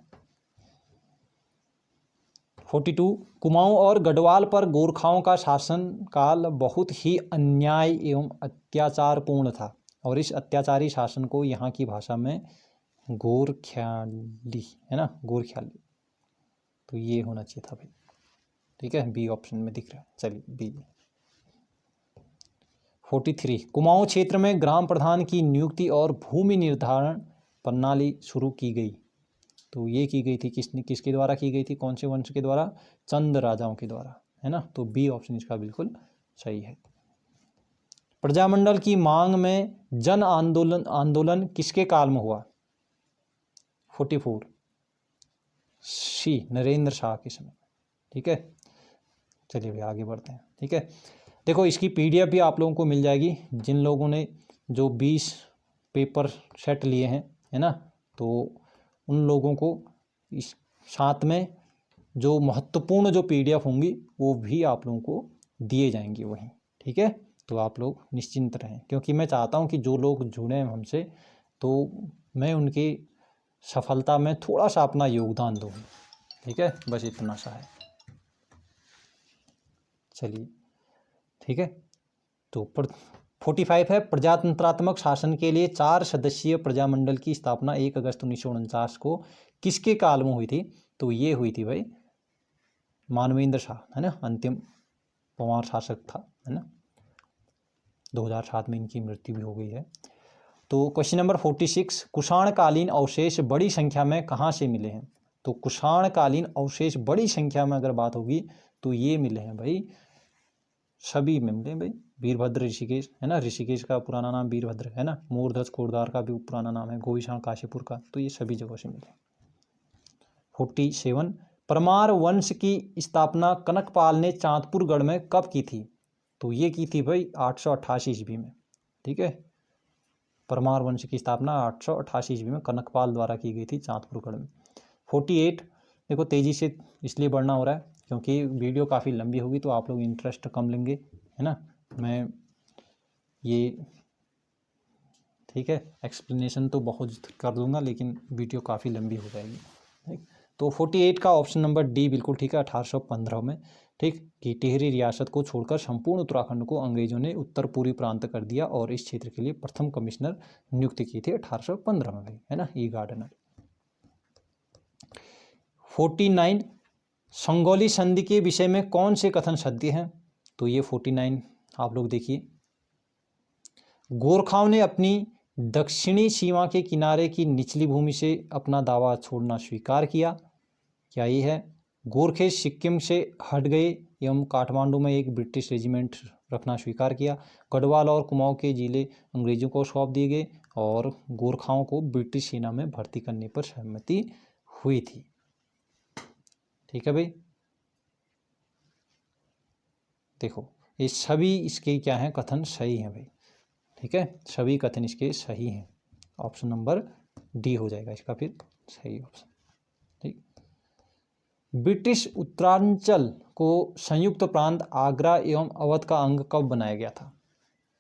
42, कुमाऊं और गढ़वाल पर गोरखाओं का शासन काल बहुत ही अन्याय एवं अत्याचारपूर्ण था और इस अत्याचारी शासन को यहाँ की भाषा में गोरख्याली, है ना, गोरख्याली, तो ये होना चाहिए था भाई। ठीक है, बी ऑप्शन में दिख रहा है, चलिए बी। 43, कुमाऊं क्षेत्र में ग्राम प्रधान की नियुक्ति और भूमि निर्धारण प्रणाली शुरू की गई। तो ये की गई थी किसके द्वारा की गई थी, कौन से वंश के द्वारा, चंद राजाओं के द्वारा, है ना, तो बी ऑप्शन इसका बिल्कुल सही है। प्रजामंडल की मांग में जन आंदोलन किसके काल में हुआ। 44, सी नरेंद्र शाह के समय। ठीक है, चलिए भाई आगे बढ़ते हैं। ठीक है, देखो इसकी पीडीएफ भी आप लोगों को मिल जाएगी जिन लोगों ने जो 20 पेपर सेट लिए हैं, है ना, तो उन लोगों को इस साथ में जो महत्वपूर्ण जो पीडीएफ होंगी वो भी आप लोगों को दिए जाएंगे वहीं। ठीक है, तो आप लोग निश्चिंत रहें, क्योंकि मैं चाहता हूं कि जो लोग जुड़े हैं हमसे तो मैं उनकी सफलता में थोड़ा सा अपना योगदान दूँ। ठीक है, बस इतना सा है। चलिए ठीक है, तो 45 है, प्रजातंत्रात्मक शासन के लिए 4 सदस्यीय प्रजामंडल की स्थापना 1 अगस्त 1949 को किसके काल में हुई थी। तो ये हुई थी भाई मानवेंद्र शाह, है ना, अंतिम पंवार शासक था, है ना, 2007 में इनकी मृत्यु भी हो गई है। तो क्वेश्चन नंबर 46, कुषाणकालीन अवशेष बड़ी संख्या में कहाँ से मिले हैं। तो कुषाणकालीन अवशेष बड़ी संख्या में अगर बात होगी तो ये मिले हैं भाई, सभी में मिले भाई, वीरभद्र ऋषिकेश, है ना, ऋषिकेश का पुराना नाम वीरभद्र, है ना, मोरध्वज कोटद्वार का भी पुराना नाम है, गोविशाण काशीपुर का, तो ये सभी जगहों से मिले। 47, परमार वंश की स्थापना कनकपाल ने चांदपुर गढ़ में कब की थी। तो ये की थी भाई 888 ईस्वी में। ठीक है, परमार वंश की स्थापना 888 ईस्वी में कनकपाल द्वारा की गई थी चांदपुर गढ़ में। 48, देखो तेजी से इसलिए बढ़ना हो रहा है क्योंकि वीडियो काफ़ी लंबी होगी तो आप लोग इंटरेस्ट कम लेंगे, है ना, मैं ये ठीक है एक्सप्लेनेशन तो बहुत कर दूंगा लेकिन वीडियो काफ़ी लंबी हो जाएगी। ठीक, तो 48 का ऑप्शन नंबर डी बिल्कुल ठीक है, 1815 में। ठीक, कि टिहरी रियासत को छोड़कर संपूर्ण उत्तराखंड को अंग्रेजों ने उत्तर पूर्वी प्रांत कर दिया और इस क्षेत्र के लिए प्रथम कमिश्नर नियुक्त की थी 1815 में भाई, है ना, ई गार्डनर। 49, संगोली संधि के विषय में कौन से कथन सत्य हैं। तो ये 49 आप लोग देखिए, गोरखाओं ने अपनी दक्षिणी सीमा के किनारे की निचली भूमि से अपना दावा छोड़ना स्वीकार किया। क्या ये है, गोरखे सिक्किम से हट गए एवं काठमांडू में एक ब्रिटिश रेजिमेंट रखना स्वीकार किया। गढ़वाल और कुमाऊं के जिले अंग्रेजों को सौंप दिए गए और गोरखाओं को ब्रिटिश सेना में भर्ती करने पर सहमति हुई थी। ठीक है भाई, देखो ये सभी इसके क्या हैं, कथन सही हैं भाई। ठीक है, सभी कथन इसके सही हैं, ऑप्शन नंबर डी हो जाएगा इसका फिर सही ऑप्शन। ठीक, ब्रिटिश उत्तरांचल को संयुक्त प्रांत आगरा एवं अवध का अंग कब बनाया गया था।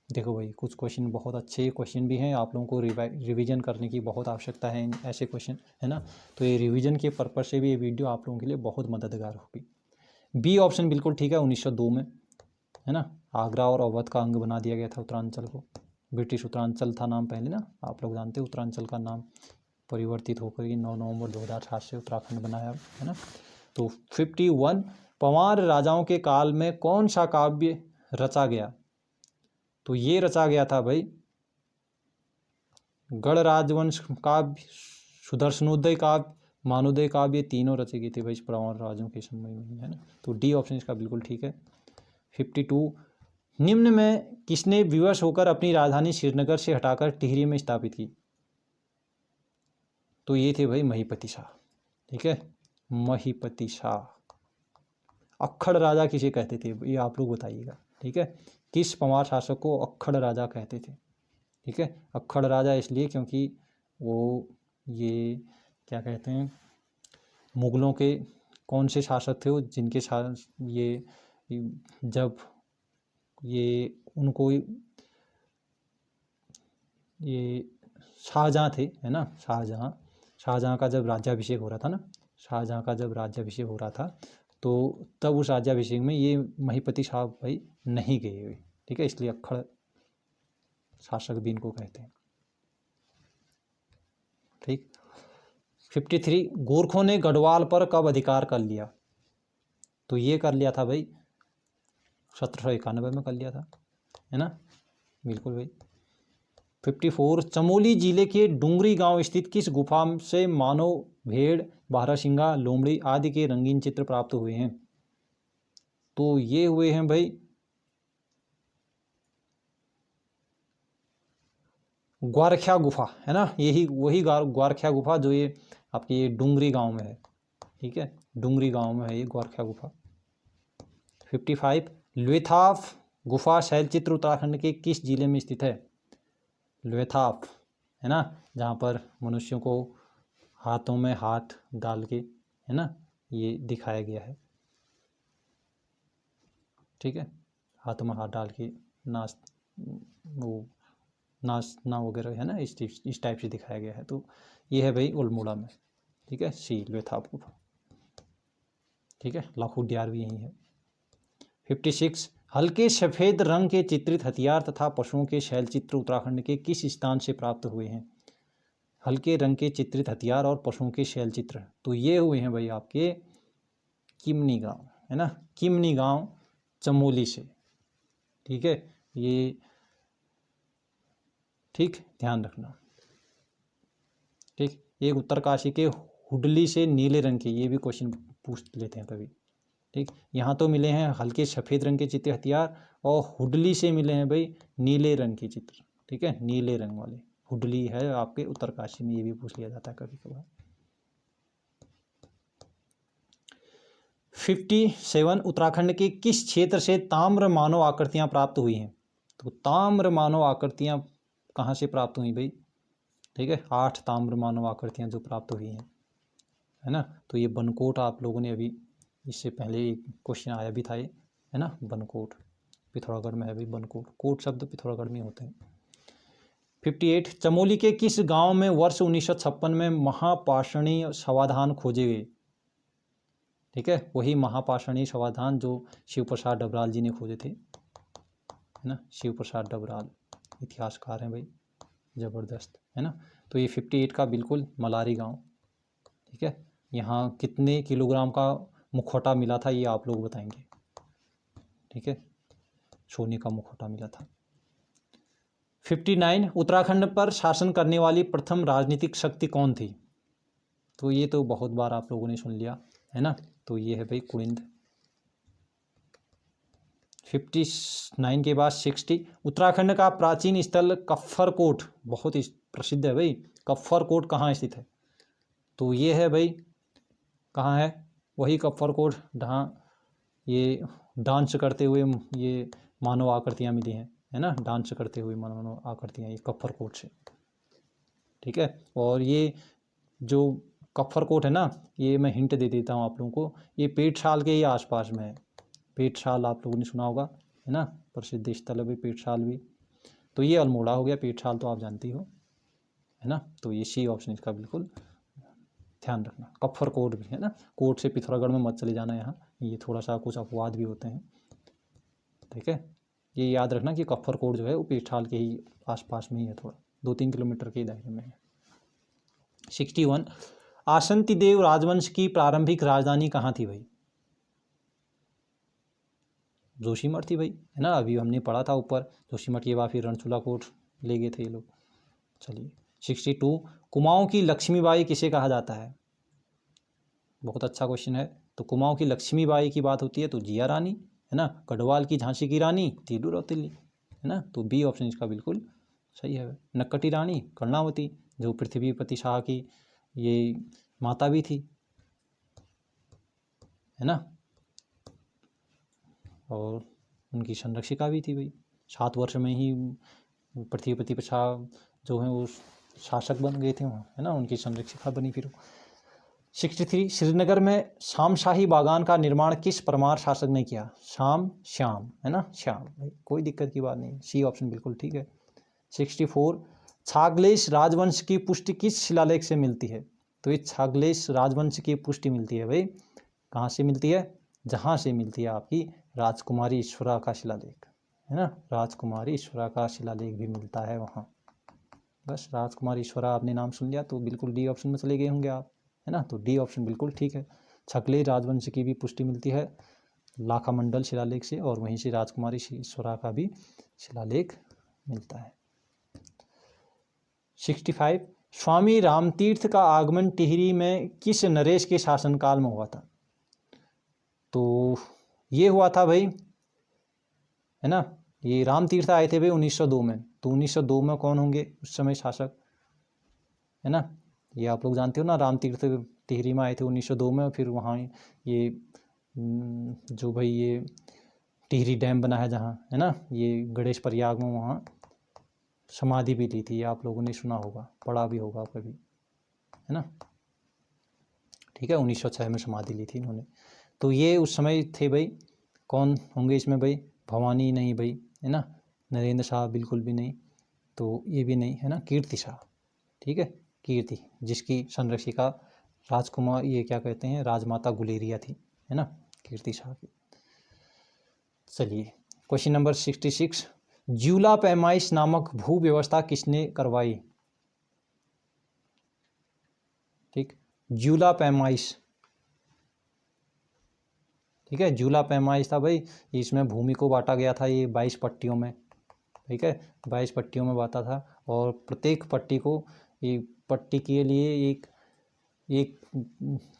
देखो भाई कुछ क्वेश्चन बहुत अच्छे क्वेश्चन भी हैं, आप लोगों को रिवीजन करने की बहुत आवश्यकता है ऐसे क्वेश्चन, है ना, तो ये रिवीजन के पर्पज से भी ये वीडियो आप लोगों के लिए बहुत मददगार होगी। बी ऑप्शन बिल्कुल ठीक है, 1902 में, है ना, आगरा और अवध का अंग बना दिया गया था उत्तरांचल को। ब्रिटिश उत्तरांचल था नाम पहले ना, आप लोग जानते हैं, उत्तरांचल का नाम परिवर्तित होकर ये 9 नवंबर 2007 से उत्तराखंड बनाया, है ना। तो 51, पंवार राजाओं के काल में कौन सा काव्य रचा गया। तो ये रचा गया था भाई गढ़ राजवंश काव्य, सुदर्शनोदय काव्य, मानोदय काव्य, ये तीनों रचे गए थे भाई पंवार राजाओं के समय में, है ना, तो डी ऑप्शन इसका बिल्कुल ठीक है। 52, निम्न में किसने विवश होकर अपनी राजधानी श्रीनगर से हटाकर टिहरी में स्थापित की। तो ये थे भाई महिपति शाह। ठीक है, महिपति शाह। अक्खड़ राजा किसे कहते थे ये आप लोग बताइएगा। ठीक है, किस पंवार शासक को अक्खड़ राजा कहते थे। ठीक है, अक्खड़ राजा इसलिए क्योंकि वो ये क्या कहते हैं, मुगलों के कौन से शासक थे वो जिनके ये जब ये उनको ये शाहजहाँ थे, है ना, शाहजहाँ का जब राज्याभिषेक हो रहा था ना, शाहजहाँ का जब राज्याभिषेक हो रहा था तो तब उस राज्याभिषेक में ये महीपति साहब भाई नहीं गए हुए, ठीक है, इसलिए अक्खड़ शासक भी इनको कहते हैं। ठीक। 53, गोरखों ने गढ़वाल पर कब अधिकार कर लिया? तो ये कर लिया था भाई 1791 में कर लिया था, है ना, बिल्कुल भाई। 54, चमोली जिले के डुंगरी गांव स्थित किस गुफा से मानव, भेड़, बारहसिंगा, लोमड़ी आदि के रंगीन चित्र प्राप्त हुए हैं? तो ये हुए हैं भाई ग्वारख्या गुफा, है ना, यही वही ग्वारख्या गुफा जो ये आपके ये डुंगरी गांव में है, ठीक है, डुंगरी गांव में है ये ग्वारख्या गुफा। 55, ल्वेथाफ गुफा शैलचित्र उत्तराखंड के किस जिले में स्थित है? ल्वेथाफ, है ना, जहाँ पर मनुष्यों को हाथों में हाथ डाल के, है ना, ये दिखाया गया है, ठीक है, हाथों में हाथ डाल के नाचना वगैरह, है ना, इस टाइप से दिखाया गया है। तो ये है भाई अल्मोड़ा में, ठीक है, सी ल्वेथाफ गुफा, ठीक है, लाखों डियार भी यही है। 56, हल्के सफ़ेद रंग के चित्रित हथियार तथा पशुओं के शैलचित्र उत्तराखंड के किस स्थान से प्राप्त हुए हैं? हल्के रंग के चित्रित हथियार और पशुओं के शैलचित्र, तो ये हुए हैं भाई आपके किमनी गांव, है ना, किमनी गांव चमोली से, ठीक है, ये ठीक ध्यान रखना। ठीक। एक उत्तरकाशी के हुडली से नीले रंग के, ये भी क्वेश्चन पूछ लेते हैं कभी, ठीक, यहाँ तो मिले हैं हल्के सफ़ेद रंग के चित्र हथियार और हुडली से मिले हैं भाई नीले रंग के चित्र, ठीक है, नीले रंग वाले हुडली है आपके उत्तरकाशी में, ये भी पूछ लिया जाता है कभी कभार। 57, उत्तराखंड के किस क्षेत्र से ताम्र मानव आकृतियाँ प्राप्त हुई हैं? तो ताम्र मानव आकृतियाँ कहाँ से प्राप्त हुई भाई? ठीक है, 8 ताम्र मानव आकृतियाँ जो प्राप्त हुई हैं, है ना, तो ये बनकोट आप लोगों ने अभी इससे पहले एक क्वेश्चन आया भी था ये, है ना, बनकोट पिथौरागढ़ में है भाई, बनकोट, कोट शब्द पिथौरागढ़ में होते हैं। 58, चमोली के किस गांव में वर्ष 1956 में महापाषाणी समाधान खोजे गए? ठीक है, वही महापाषाणी समाधान जो शिव प्रसाद डबराल जी ने खोजे थे, है ना, शिव प्रसाद डबराल इतिहासकार हैं भाई, ज़बरदस्त, है ना। तो ये 58 का बिल्कुल मलारी गांव, ठीक है, यहाँ कितने किलोग्राम का मुखौटा मिला था ये आप लोग बताएंगे, ठीक है, सोने का मुखौटा मिला था। 59, उत्तराखंड पर शासन करने वाली प्रथम राजनीतिक शक्ति कौन थी? तो ये तो बहुत बार आप लोगों ने सुन लिया, है ना, तो ये है भाई कुलिंद। 59 के बाद 60, उत्तराखंड का प्राचीन स्थल कफ्फरकोट, बहुत ही प्रसिद्ध है भाई, कफ्फरकोट कहाँ स्थित है? तो ये है भाई, कहाँ है, वही कफ्फरकोट जहाँ ये डांस करते हुए ये मानव आकृतियाँ मिली हैं, है ना, डांस करते हुए मानव आकृतियाँ ये कफ्फरकोट से, ठीक है। और ये जो कफ्फरकोट है ना, ये मैं हिंट दे देता हूँ आप लोगों को, ये पेटशाल के ही आसपास में है, पेटशाल आप लोगों ने सुना होगा, है ना, प्रसिद्ध स्थल है भाई पेटशाल भी। तो ये अल्मोड़ा हो गया, पेटशाल तो आप जानती हो, है ना, तो ये सी ऑप्शन इसका बिल्कुल ध्यान रखना। कफ्फरकोट भी है ना, कोट से पिथौरागढ़ में मत चले जाना, यहाँ ये थोड़ा सा कुछ अपवाद भी होते हैं, ठीक है, ये याद रखना कि कफ्फरकोट जो है वो पेटशाल के ही आसपास में ही है, थोड़ा 2-3 किलोमीटर के दायरे में है। 61, आसंतिदेव राजवंश की प्रारंभिक राजधानी कहाँ थी भाई? जोशीमठ थी भाई, है ना, अभी हमने पढ़ा था ऊपर, जोशीमठ के बाद फिर रणछुला कोट ले गए थे ये लोग। चलिए 62, कुमाऊँ की लक्ष्मीबाई किसे कहा जाता है? बहुत अच्छा क्वेश्चन है। तो कुमाऊँ की लक्ष्मीबाई की बात होती है तो जिया रानी, है ना, गढ़वाल की झांसी की रानी तीलू रौतेली, है ना, तो बी ऑप्शन इसका बिल्कुल सही है। नक्कटी रानी कर्णावती, जो पृथ्वीपति शाह की ये माता भी थी, है ना, और उनकी संरक्षिका भी थी भाई, 7 वर्ष में ही पृथ्वीपति शाह जो हैं वो शासक बन गए थे वहाँ, है ना, उनकी संरक्षिका बनी फिर। 63 श्रीनगर में शामशाही बागान का निर्माण किस परमार शासक ने किया? श्याम है ना, श्याम, कोई दिक्कत की बात नहीं, सी ऑप्शन बिल्कुल ठीक है। 64 छागलेश राजवंश की पुष्टि किस शिलालेख से मिलती है? तो ये छागलेश राजवंश की पुष्टि मिलती है भाई, कहाँ से मिलती है? जहाँ से मिलती है आपकी राजकुमारी ईश्वरा का शिलालेख, है ना, राजकुमारी ईश्वरा का शिलालेख भी मिलता है वहाँ। बस राजकुमारी ईश्वरा आपने नाम सुन लिया तो बिल्कुल डी ऑप्शन में चले गए होंगे आप, है ना, तो डी ऑप्शन बिल्कुल ठीक है। छकले राजवंश की भी पुष्टि मिलती है लाखामंडल शिलालेख से, और वहीं से राजकुमारी ईश्वरा का भी शिलालेख मिलता है। 65 स्वामी रामतीर्थ का आगमन टिहरी में किस नरेश के शासनकाल में हुआ था? तो ये हुआ था भाई, है ना, ये रामतीर्थ आए थे भाई 1902 में, तो 1902 में कौन होंगे उस समय शासक, है ना, ये आप लोग जानते हो ना, रामतीर्थ टिहरी में आए थे 1902 में, फिर वहाँ ये जो भाई ये टिहरी डैम बना है जहाँ, है ना, ये गणेश प्रयाग में, वहाँ समाधि भी ली थी, ये आप लोगों ने सुना होगा, पढ़ा भी होगा कभी, है ना, ठीक है, 1906 में समाधि ली थी इन्होंने। तो ये उस समय थे भाई, कौन होंगे इसमें भाई? भवानी नहीं भाई, है ना, नरेंद्र शाह बिल्कुल भी नहीं, तो ये भी नहीं, है ना, कीर्ति शाह, ठीक है, कीर्ति, जिसकी संरक्षिका राजकुमार, ये क्या कहते हैं, राजमाता गुलेरिया थी, है ना, कीर्ति शाह की। चलिए क्वेश्चन नंबर 66 ज्यूला पैमाइश नामक भू व्यवस्था किसने करवाई? ठीक, ज्यूला पैमाइश, ठीक है, ज्यूला पैमाइश था भाई, इसमें भूमि को बांटा गया था ये 22 पट्टियों में, ठीक है, 22 पट्टियों में बांटा था, और प्रत्येक पट्टी को, ये पट्टी के लिए एक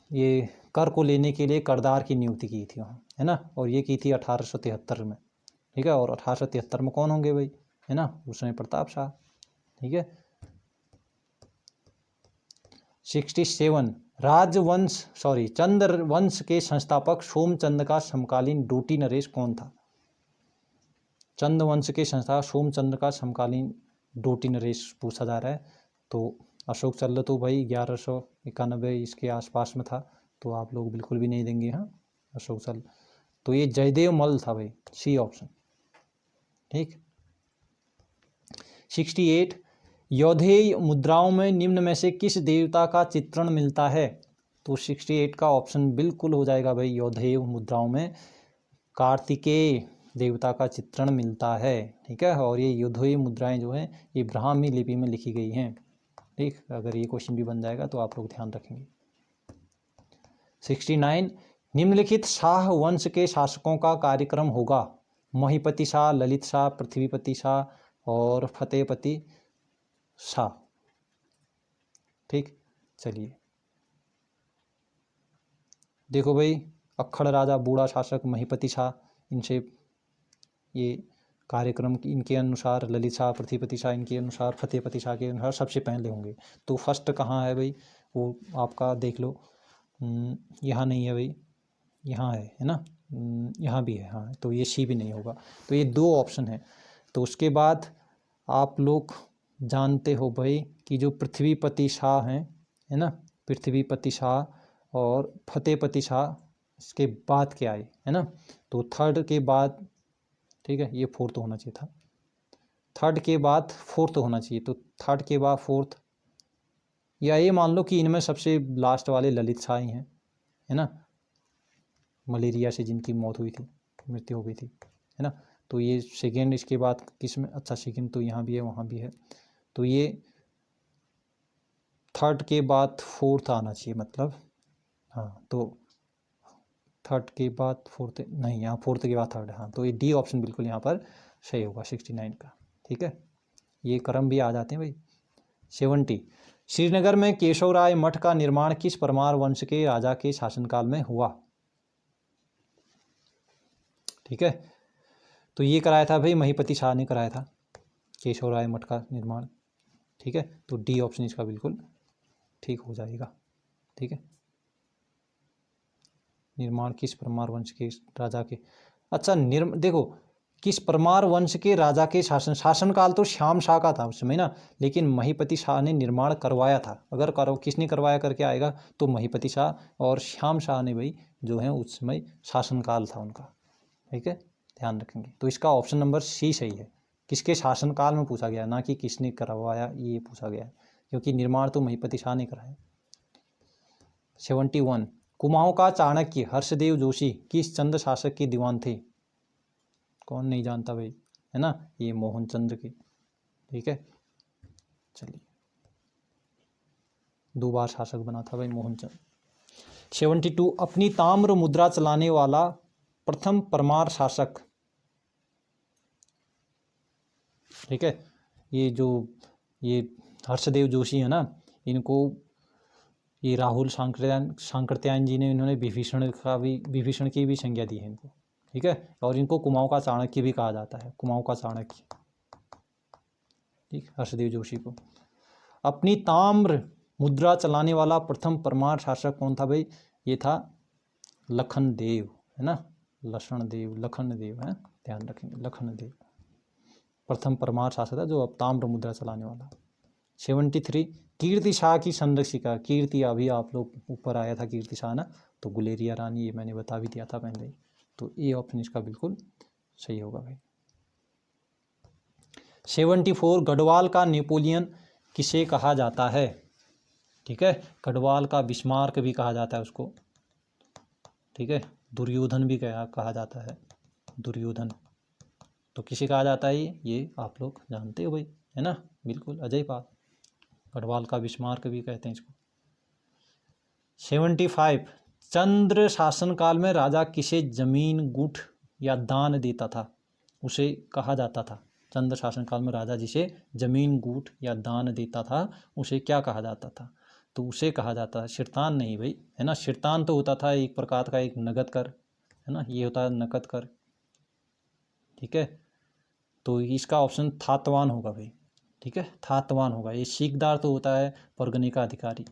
ये कर को लेने के लिए करदार की नियुक्ति की थी वहाँ, है ना, और ये की थी 1873 में, ठीक है, और 1873 में कौन होंगे भाई, है ना, उस समय प्रताप शाह, ठीक है। 67 चंद्र वंश के संस्थापक सोमचंद का समकालीन डोटी नरेश कौन था? चंद्र वंश के संस्थापक सोमचंद्र का समकालीन डोटी नरेश पूछा जा रहा है, तो अशोक चंद्र तो भाई 1191 इसके आसपास में था, तो आप लोग बिल्कुल भी नहीं देंगे, हाँ, अशोक चंद्र, तो ये जयदेव मल था भाई, सी ऑप्शन, ठीक। 68 यौधेय मुद्राओं में निम्न में से किस देवता का चित्रण मिलता है? तो 68 का ऑप्शन बिल्कुल हो जाएगा भाई, यौधेय मुद्राओं में कार्तिकेय देवता का चित्रण मिलता है, ठीक है, और ये यौधेय मुद्राएं जो हैं ये ब्राह्मी लिपि में लिखी गई हैं, ठीक, अगर ये क्वेश्चन भी बन जाएगा तो आप लोग ध्यान रखेंगे। 69 निम्नलिखित शाह वंश के शासकों का कार्यक्रम होगा? महीपति शाह, ललित शाह, पृथ्वीपति शाह और फतेहपति शाह, ठीक। चलिए देखो भाई, अक्खड़ राजा बूढ़ा शासक महीपति शाह, इनसे ये कार्यक्रम इनके अनुसार ललित शाह, पृथ्वीपति शाह, इनके अनुसार फतेहपति शाह के अनुसार सबसे पहले होंगे। तो फर्स्ट कहाँ है भाई, वो आपका देख लो, यहाँ नहीं है भाई, यहाँ है ना, यहाँ भी है, हाँ, तो ये सी भी नहीं होगा, तो ये दो ऑप्शन है। तो उसके बाद आप लोग जानते हो भाई कि जो पृथ्वीपति शाह हैं, है ना, पृथ्वीपति शाह और फतेहपति शाह, इसके बाद क्या आए, है ना, तो थर्ड के बाद, ठीक है, ये फोर्थ होना चाहिए था, थर्ड के बाद फोर्थ होना चाहिए, तो थर्ड के बाद फोर्थ, या ये मान लो कि इनमें सबसे लास्ट वाले ललित शाह ही हैं, है ना, मलेरिया से जिनकी मौत हुई थी, मृत्यु हो गई थी, है ना, तो ये सेकेंड, इसके बाद किस में, अच्छा सेकेंड तो यहाँ भी है वहाँ भी है, तो ये थर्ड के बाद फोर्थ आना चाहिए, मतलब हाँ, तो थर्ड के बाद फोर्थ नहीं, यहाँ फोर्थ के बाद थर्ड, हाँ, तो ये डी ऑप्शन बिल्कुल यहाँ पर सही होगा 69 का, ठीक है, ये क्रम भी आ जाते हैं भाई। 70 श्रीनगर में केशवराय मठ का निर्माण किस परमार वंश के राजा के शासनकाल में हुआ? ठीक है, तो ये कराया था भाई महीपति शाह ने कराया था केशवराय मठ का निर्माण, ठीक है, तो डी ऑप्शन इसका बिल्कुल ठीक हो जाएगा, ठीक है, निर्माण किस परमार वंश के राजा के, अच्छा देखो किस परमार वंश के राजा के शासनकाल तो श्याम शाह का था उस समय ना, लेकिन महीपति शाह ने निर्माण करवाया था। अगर किसने करवाया करके आएगा तो महीपति शाह, और श्याम शाह ने भाई जो है उस समय शासनकाल था उनका। ठीक है, ध्यान रखेंगे। तो इसका ऑप्शन नंबर सी सही है। किसके शासनकाल में पूछा गया, ना कि किसने करवाया, ये पूछा गया है, क्योंकि निर्माण तो महीपति शाह ने कराया। 71 कुमाऊं का चाणक्य हर्षदेव जोशी किस चंद शासक के दीवान थे? कौन नहीं जानता भाई, है ना, ये मोहन चंद्र के। ठीक है, चलिए, 2 बार शासक बना था भाई मोहन चंद्र। 72 अपनी ताम्र मुद्रा चलाने वाला प्रथम परमार शासक। ठीक है, ये हर्षदेव जोशी है ना, इनको ये राहुल सांकृत्यायन जी ने, इन्होंने विभीषण की भी संज्ञा दी है इनको। ठीक है, और इनको कुमाऊं का चाणक्य भी कहा जाता है, कुमाऊं का चाणक्य। ठीक, हर्षदेव जोशी को। अपनी ताम्र मुद्रा चलाने वाला प्रथम परमार शासक कौन था भाई? ये था लखन देव, है ना, लखन देव है, ध्यान रखेंगे, लखन देव प्रथम परमार शासक था जो अब ताम्र मुद्रा चलाने वाला। 73 कीर्ति शाह की संरक्षिका। कीर्ति अभी आप लोग ऊपर आया था कीर्ति शाह ना, तो गुलेरिया रानी, ये मैंने बता भी दिया था पहले ही। तो ए ऑप्शन इसका बिल्कुल सही होगा भाई। 74 गढ़वाल का नेपोलियन किसे कहा जाता है? ठीक है, गढ़वाल का बिस्मार्क भी कहा जाता है उसको। ठीक है, दुर्योधन भी कहा जाता है, दुर्योधन। तो किसे कहा जाता है ये आप लोग जानते हो भाई, है ना, बिल्कुल अजय पाल। गढ़वाल का बिस्मार्क भी कहते हैं इसको। 75 चंद्र शासन काल में राजा किसे जमीन गुठ या दान देता था? उसे कहा जाता था, चंद्र शासन काल में राजा जिसे जमीन गुठ या दान देता था उसे क्या कहा जाता था? तो उसे कहा जाता है शिरतान नहीं भाई, है ना, शिरतान तो होता था एक प्रकार का एक नगद कर, है ना, ये होता है नकद कर। ठीक है, तो इसका ऑप्शन थातवान होगा भाई। ठीक है, थातवान होगा। ये सीकदार तो होता है परगने का अधिकारी।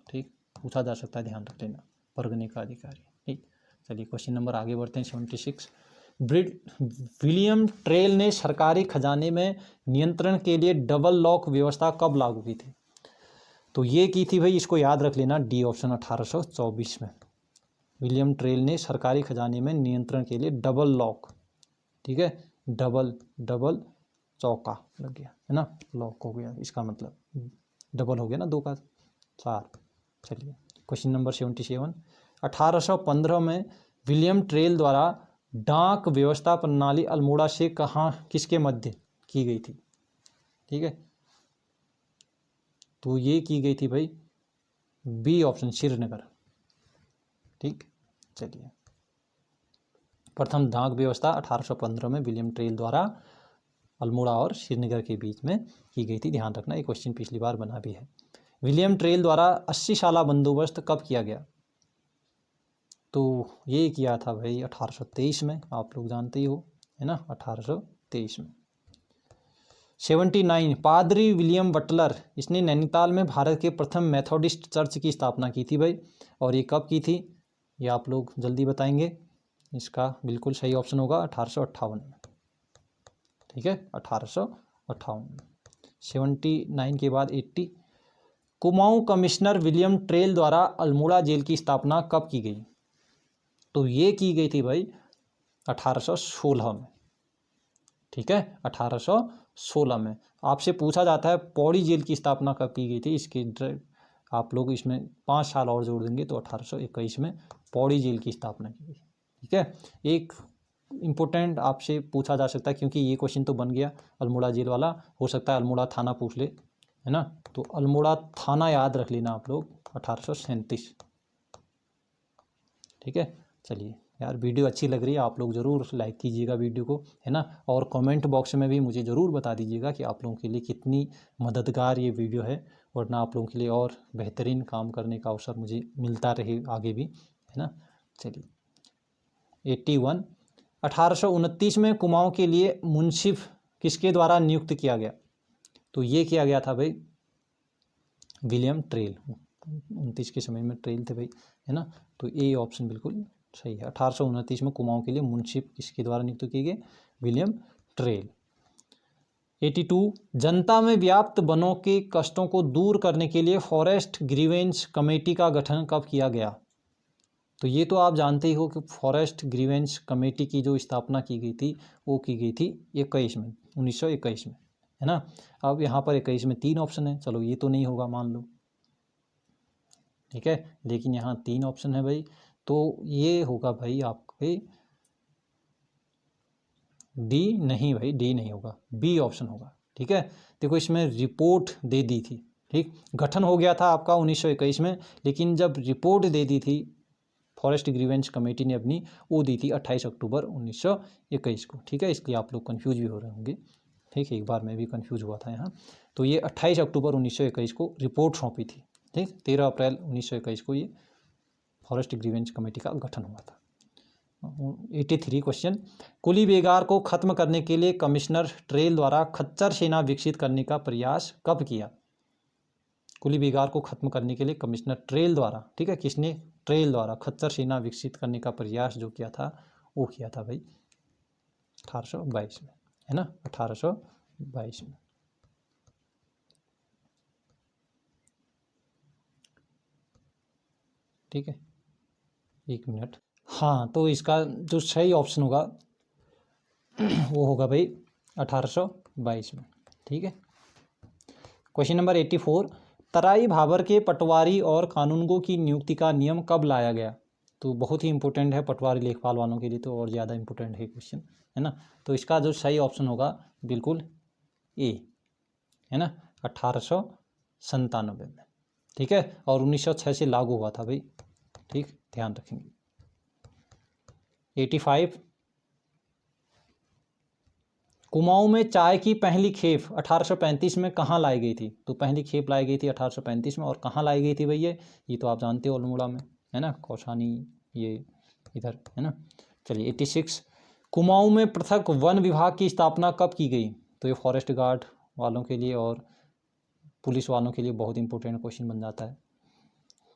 ठीक, पूछा जा सकता है, ध्यान रख लेना, परगने का अधिकारी। ठीक, चलिए क्वेश्चन नंबर आगे बढ़ते हैं। 76 विलियम टेल ने सरकारी खजाने में नियंत्रण के लिए डबल लॉक व्यवस्था कब लागू की थी? तो ये की थी भाई, इसको याद रख लेना, डी ऑप्शन 1824 में। विलियम टेल ने सरकारी खजाने में नियंत्रण के लिए डबल लॉक, ठीक है, डबल चौका लग गया, है ना, लॉक हो गया, इसका मतलब डबल हो गया ना, 2 का 4। चलिए क्वेश्चन नंबर 77 1815 में विलियम टेल द्वारा डाक व्यवस्था प्रणाली अल्मोड़ा से कहाँ, किसके मध्य की गई थी? ठीक है, तो ये की गई थी भाई बी ऑप्शन, श्रीनगर। ठीक, चलिए, प्रथम डाक व्यवस्था 1815 में विलियम टेल द्वारा अल्मोड़ा और श्रीनगर के बीच में की गई थी। ध्यान रखना, ये क्वेश्चन पिछली बार बना भी है। विलियम टेल द्वारा 80 साला बंदोबस्त कब किया गया? तो ये किया था भाई 1823 में, आप लोग जानते ही हो, है ना, 1823 में। 79 पादरी विलियम बटलर, इसने नैनीताल में भारत के प्रथम मेथोडिस्ट चर्च की स्थापना की थी भाई, और ये कब की थी ये आप लोग जल्दी बताएंगे। इसका बिल्कुल सही ऑप्शन होगा 1858 में। ठीक है, 1858। 79 के बाद 80 कुमाऊं कमिश्नर विलियम टेल द्वारा अल्मोड़ा जेल की स्थापना कब की गई? तो ये की गई थी भाई 1816 में। ठीक है, 1816 में। आपसे पूछा जाता है पौड़ी जेल की स्थापना कब की गई थी, इसके आप लोग इसमें 5 साल और जोड़ देंगे तो 1821 में पौड़ी जेल की स्थापना की गई। ठीक है, एक इम्पोर्टेंट आपसे पूछा जा सकता है, क्योंकि ये क्वेश्चन तो बन गया अल्मोड़ा जेल वाला, हो सकता है अल्मोड़ा थाना पूछ ले, है ना, तो अल्मोड़ा थाना याद रख लेना आप लोग, 1837। ठीक है, चलिए यार, वीडियो अच्छी लग रही है, आप लोग ज़रूर लाइक कीजिएगा वीडियो को, है ना, और कमेंट बॉक्स में भी मुझे ज़रूर बता दीजिएगा कि आप लोगों के लिए कितनी मददगार ये वीडियो है, वरना आप लोगों के लिए और बेहतरीन काम करने का अवसर मुझे मिलता रहे आगे भी, है ना। चलिए 81 1829 में कुमाऊं के लिए मुंसिफ किसके द्वारा नियुक्त किया गया? तो ये किया गया था भाई विलियम टेल। 29 के समय में टेल थे भाई, है ना, तो ये ऑप्शन बिल्कुल सही है। 1829 में कुमाऊं के लिए मुंशिप किसके द्वारा नियुक्त किए गए? William trail. 82 जनता में व्याप्त वनों के कष्टों को दूर करने के लिए फॉरेस्ट ग्रीवेंस कमेटी का गठन कब किया गया? तो ये तो आप जानते ही हो कि फॉरेस्ट ग्रीवेंस कमेटी की जो स्थापना की गई थी वो की गई थी 1921 में, है ना। अब यहाँ पर 21 में 3 ऑप्शन है, चलो ये तो नहीं होगा मान लो, ठीक है, लेकिन यहाँ 3 ऑप्शन है भाई, तो ये होगा भाई आपके डी नहीं भाई, डी नहीं होगा, बी ऑप्शन होगा, ठीक है। देखो इसमें रिपोर्ट दे दी थी, ठीक, गठन हो गया था आपका 1921 में, लेकिन जब रिपोर्ट दे दी थी फॉरेस्ट ग्रीवेंस कमेटी ने अपनी, वो दी थी 28 अक्टूबर 1921 को, ठीक है। इसलिए आप लोग कन्फ्यूज भी हो रहे होंगे, ठीक है, एक बार मैं भी कन्फ्यूज हुआ था यहाँ। तो ये 28 अक्टूबर 1921 को रिपोर्ट सौंपी थी, ठीक। 13 अप्रैल 1921 को ये फॉरेस्ट ग्रीवेंस कमेटी का गठन हुआ था। 83 क्वेश्चन, कुली बेगार को खत्म करने के लिए कमिश्नर ट्रेल द्वारा खच्चर सेना विकसित करने का प्रयास कब किया? कुली बेगार को खत्म करने के लिए कमिश्नर ट्रेल द्वारा, ठीक है, किसने? ट्रेल द्वारा खच्चर सेना विकसित करने का प्रयास जो किया था वो किया था भाई 1822 में, है ना, 1822 में। ठीक है, 1 मिनट। हाँ, तो इसका जो सही ऑप्शन होगा वो होगा भाई 1822 में, ठीक है। क्वेश्चन नंबर 84, तराई भाबर के पटवारी और कानूनगो की नियुक्ति का नियम कब लाया गया? तो बहुत ही इंपॉर्टेंट है पटवारी लेखपाल वालों के लिए, तो और ज़्यादा इंपॉर्टेंट है क्वेश्चन, है ना। तो इसका जो सही ऑप्शन होगा बिल्कुल ए, है ना, 1897 में, ठीक है, और 1906 से लागू हुआ था भाई, ठीक, ध्यान रखेंगे। 85, कुमाऊं में चाय की पहली खेप 1835 में कहाँ लाई गई थी? तो पहली खेप लाई गई थी 1835 में, और कहाँ लाई गई थी भैया? ये तो आप जानते हो, अल्मोड़ा में, है ना, कौसानी ये इधर, है ना। चलिए 86, कुमाऊं में पृथक वन विभाग की स्थापना कब की गई? तो ये फॉरेस्ट गार्ड वालों के लिए और पुलिस वालों के लिए बहुत इंपॉर्टेंट क्वेश्चन बन जाता है।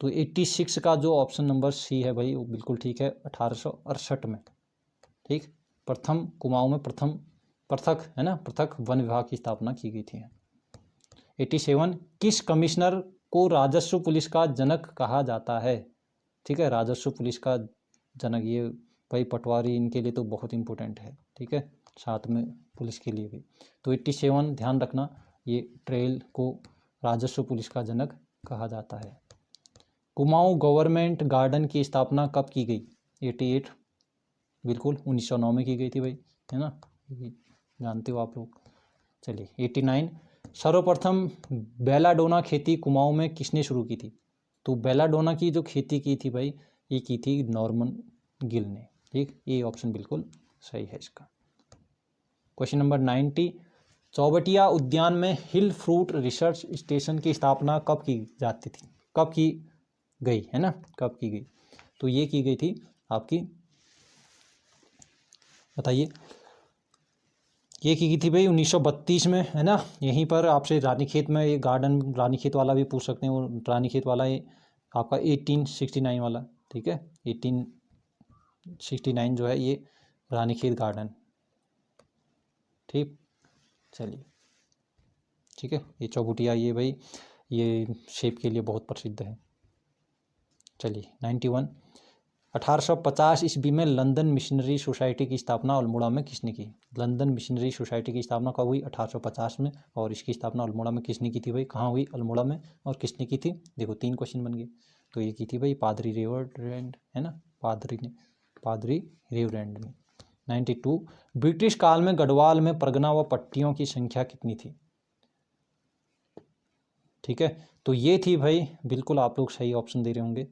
तो 86 का जो ऑप्शन नंबर सी है भाई वो बिल्कुल ठीक है, 1868 में, ठीक, प्रथम कुमाऊं में प्रथम पृथक, है ना, पृथक वन विभाग की स्थापना की गई थी। 87, किस कमिश्नर को राजस्व पुलिस का जनक कहा जाता है? ठीक है, राजस्व पुलिस का जनक, ये भाई पटवारी इनके लिए तो बहुत इंपॉर्टेंट है, ठीक है, साथ में पुलिस के लिए भी। तो 87 ध्यान रखना, ये ट्रेल को राजस्व पुलिस का जनक कहा जाता है। कुमाऊं गवर्नमेंट गार्डन की स्थापना कब की गई? 88 बिल्कुल 1909 में की गई थी भाई, है ना, जानते हो आप लोग। चलिए 89, सर्वप्रथम बेलाडोना खेती कुमाऊं में किसने शुरू की थी? तो बेलाडोना की जो खेती की थी भाई ये की थी नॉर्मन गिल ने, ठीक, ये ऑप्शन बिल्कुल सही है इसका। क्वेश्चन नंबर 90, चौबटिया उद्यान में हिल फ्रूट रिसर्च स्टेशन की स्थापना कब की जाती थी? कब की गई, है ना, कब की गई? तो ये की गई थी आपकी, बताइए, ये की गई थी भाई 1932 में, है ना। यहीं पर आपसे रानीखेत में ये गार्डन, रानीखेत वाला भी पूछ सकते हैं, वो रानीखेत वाला ये आपका 1869 वाला, ठीक है, 1869 जो है ये रानीखेत गार्डन, ठीक। चलिए, ठीक है, ये चौबुटिया ये भाई ये शेप के लिए बहुत प्रसिद्ध है। चलिए 91, 1850 ईस्वी में लंदन मिशनरी सोसाइटी की स्थापना अल्मोड़ा में किसने की? लंदन मिशनरी सोसाइटी की स्थापना कब हुई? 1850 में, और इसकी स्थापना अल्मोड़ा में किसने की थी भाई? कहाँ हुई? अल्मोड़ा में, और किसने की थी? देखो 3 क्वेश्चन बन गए। तो ये की थी भाई पादरी रेवरेंड, है ना, पादरी रेवरेंड ने। 92, ब्रिटिश काल में गढ़वाल में परगना व पट्टियों की संख्या कितनी थी? ठीक है, तो ये थी भाई, बिल्कुल आप लोग सही ऑप्शन दे रहे होंगे,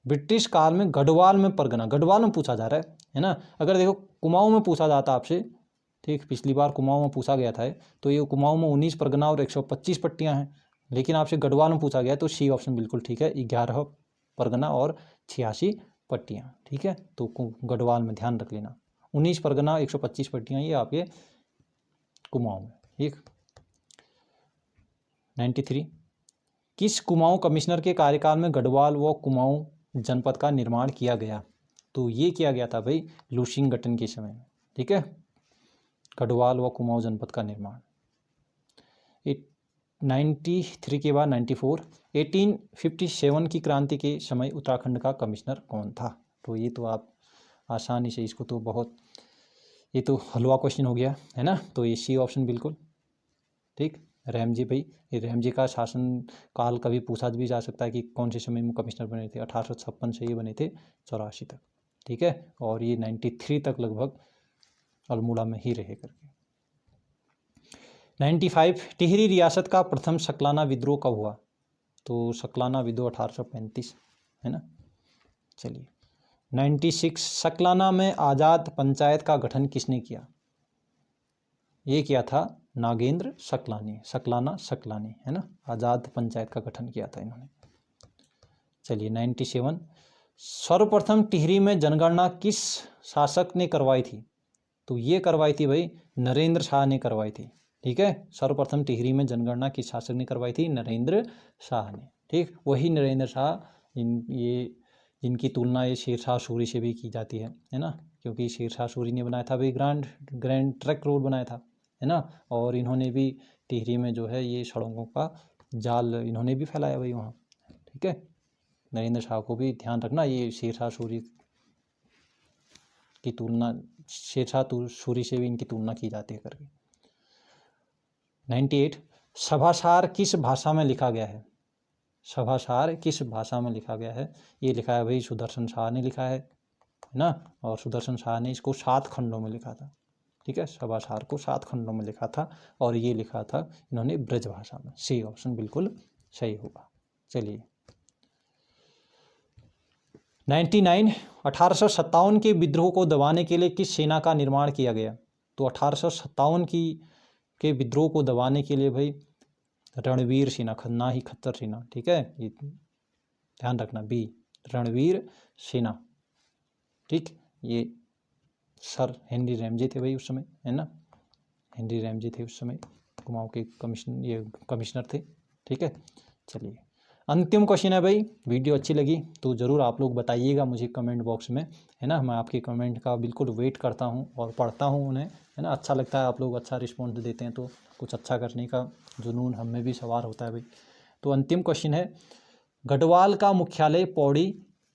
ब्रिटिश काल में गढ़वाल में परगना, गढ़वाल में पूछा जा रहा है ना। अगर देखो कुमाऊं में पूछा जाता आपसे, ठीक, पिछली बार कुमाऊं में पूछा गया था, तो ये कुमाऊं में 19 परगना और 125 पट्टियां हैं, लेकिन आपसे गढ़वाल में पूछा गया, तो सी ऑप्शन बिल्कुल ठीक है, 11 परगना और 86 पट्टियां, ठीक है। तो गढ़वाल में ध्यान रख लेना, 19 परगना 125 पट्टियां ये आपके कुमाऊं में, ठीक। 93, किस कुमाऊं कमिश्नर के कार्यकाल में गढ़वाल व कुमाऊं जनपद का निर्माण किया गया? तो ये किया गया था भाई लुशिंगटन के समय में, ठीक है, गढ़वाल व कुमाऊं जनपद का निर्माण। 93 के बाद 94, 1857 की क्रांति के समय उत्तराखंड का कमिश्नर कौन था? तो ये तो आप आसानी से इसको तो बहुत, ये तो हलवा क्वेश्चन हो गया है ना। तो ये सी ऑप्शन बिल्कुल ठीक, रैमजी भाई। ये रैमजी का शासन काल कभी पूछा भी जा सकता है कि कौन से समय में कमिश्नर बने थे। 1856 से ये बने थे 84 तक, ठीक है। और ये 93 तक लगभग अल्मोड़ा में ही रहे करके। 95, टिहरी रियासत का प्रथम सकलाना विद्रोह कब हुआ? तो सकलाना विद्रोह 1835 है ना। चलिए 96, सकलाना में आज़ाद पंचायत का गठन किसने किया? ये किया था नागेंद्र सकलानी, सकलाना सकलानी है ना। आज़ाद पंचायत का गठन किया था इन्होंने। चलिए 97, सर्वप्रथम टिहरी में जनगणना किस शासक ने करवाई थी? तो ये करवाई थी भाई नरेंद्र शाह ने करवाई थी, ठीक है। सर्वप्रथम टिहरी में जनगणना किस शासक ने करवाई थी? नरेंद्र शाह ने, ठीक। वही नरेंद्र शाह इनकी तुलना ये शेरशाह सूरी से भी की जाती है ना, क्योंकि शेरशाह सूरी ने बनाया था भाई ग्रैंड ट्रक रोड बनाया था, है ना। और इन्होंने भी टिहरी में जो है ये सड़कों का जाल इन्होंने भी फैलाया भाई वहाँ, ठीक है। नरेंद्र शाह को भी ध्यान रखना, ये शेरशाह सूरी की तुलना, शेरशाह सूरी से भी इनकी तुलना की जाती है करके। 98, सभासार किस भाषा में लिखा गया है? सभासार किस भाषा में लिखा गया है? ये लिखा है भाई सुदर्शन शाह ने लिखा है ना। और सुदर्शन शाह ने इसको 7 खंडों में लिखा था, ठीक है। सभासार को 7 खंडों में लिखा था और ये लिखा था इन्होंने ब्रज भाषा में। सी ऑप्शन बिल्कुल सही होगा। चलिए 99, 1857 के विद्रोह को दबाने के लिए किस सेना का निर्माण किया गया? तो 1857 के विद्रोह को दबाने के लिए भाई रणवीर सेना, ना ही खच्चर सेना, ठीक है। ये ध्यान रखना, बी रणवीर सेना, ठीक। ये सर हेनरी रैमजे थे भाई उस समय, है ना। हेनरी रैमजे थे उस समय कुमाऊं के कमिश्नर थे, ठीक है। चलिए अंतिम क्वेश्चन है भाई। वीडियो अच्छी लगी तो ज़रूर आप लोग बताइएगा मुझे कमेंट बॉक्स में, है ना। मैं आपके कमेंट का बिल्कुल वेट करता हूँ और पढ़ता हूँ उन्हें, है ना। अच्छा लगता है, आप लोग अच्छा रिस्पॉन्स देते हैं तो कुछ अच्छा करने का जुनून हम में भी सवार होता है भाई। तो अंतिम क्वेश्चन है, गढ़वाल का मुख्यालय पौड़ी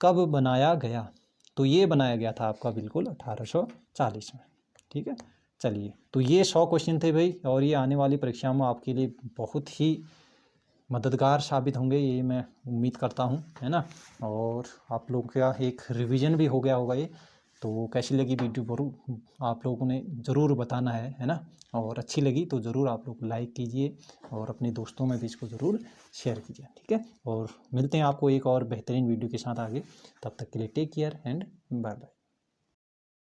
कब बनाया गया? तो ये बनाया गया था आपका बिल्कुल 1840 में, ठीक है। चलिए तो ये 100 क्वेश्चन थे भाई, और ये आने वाली परीक्षा में आपके लिए बहुत ही मददगार साबित होंगे, ये मैं उम्मीद करता हूँ, है ना। और आप लोगों का एक रिवीजन भी हो गया होगा ये। तो कैसी लगी वीडियो जरूर आप लोगों ने ज़रूर बताना है ना। और अच्छी लगी तो ज़रूर आप लोग लाइक कीजिए और अपने दोस्तों में भी इसको ज़रूर शेयर कीजिए, ठीक है। और मिलते हैं आपको एक और बेहतरीन वीडियो के साथ आगे। तब तक के लिए take care and bye bye.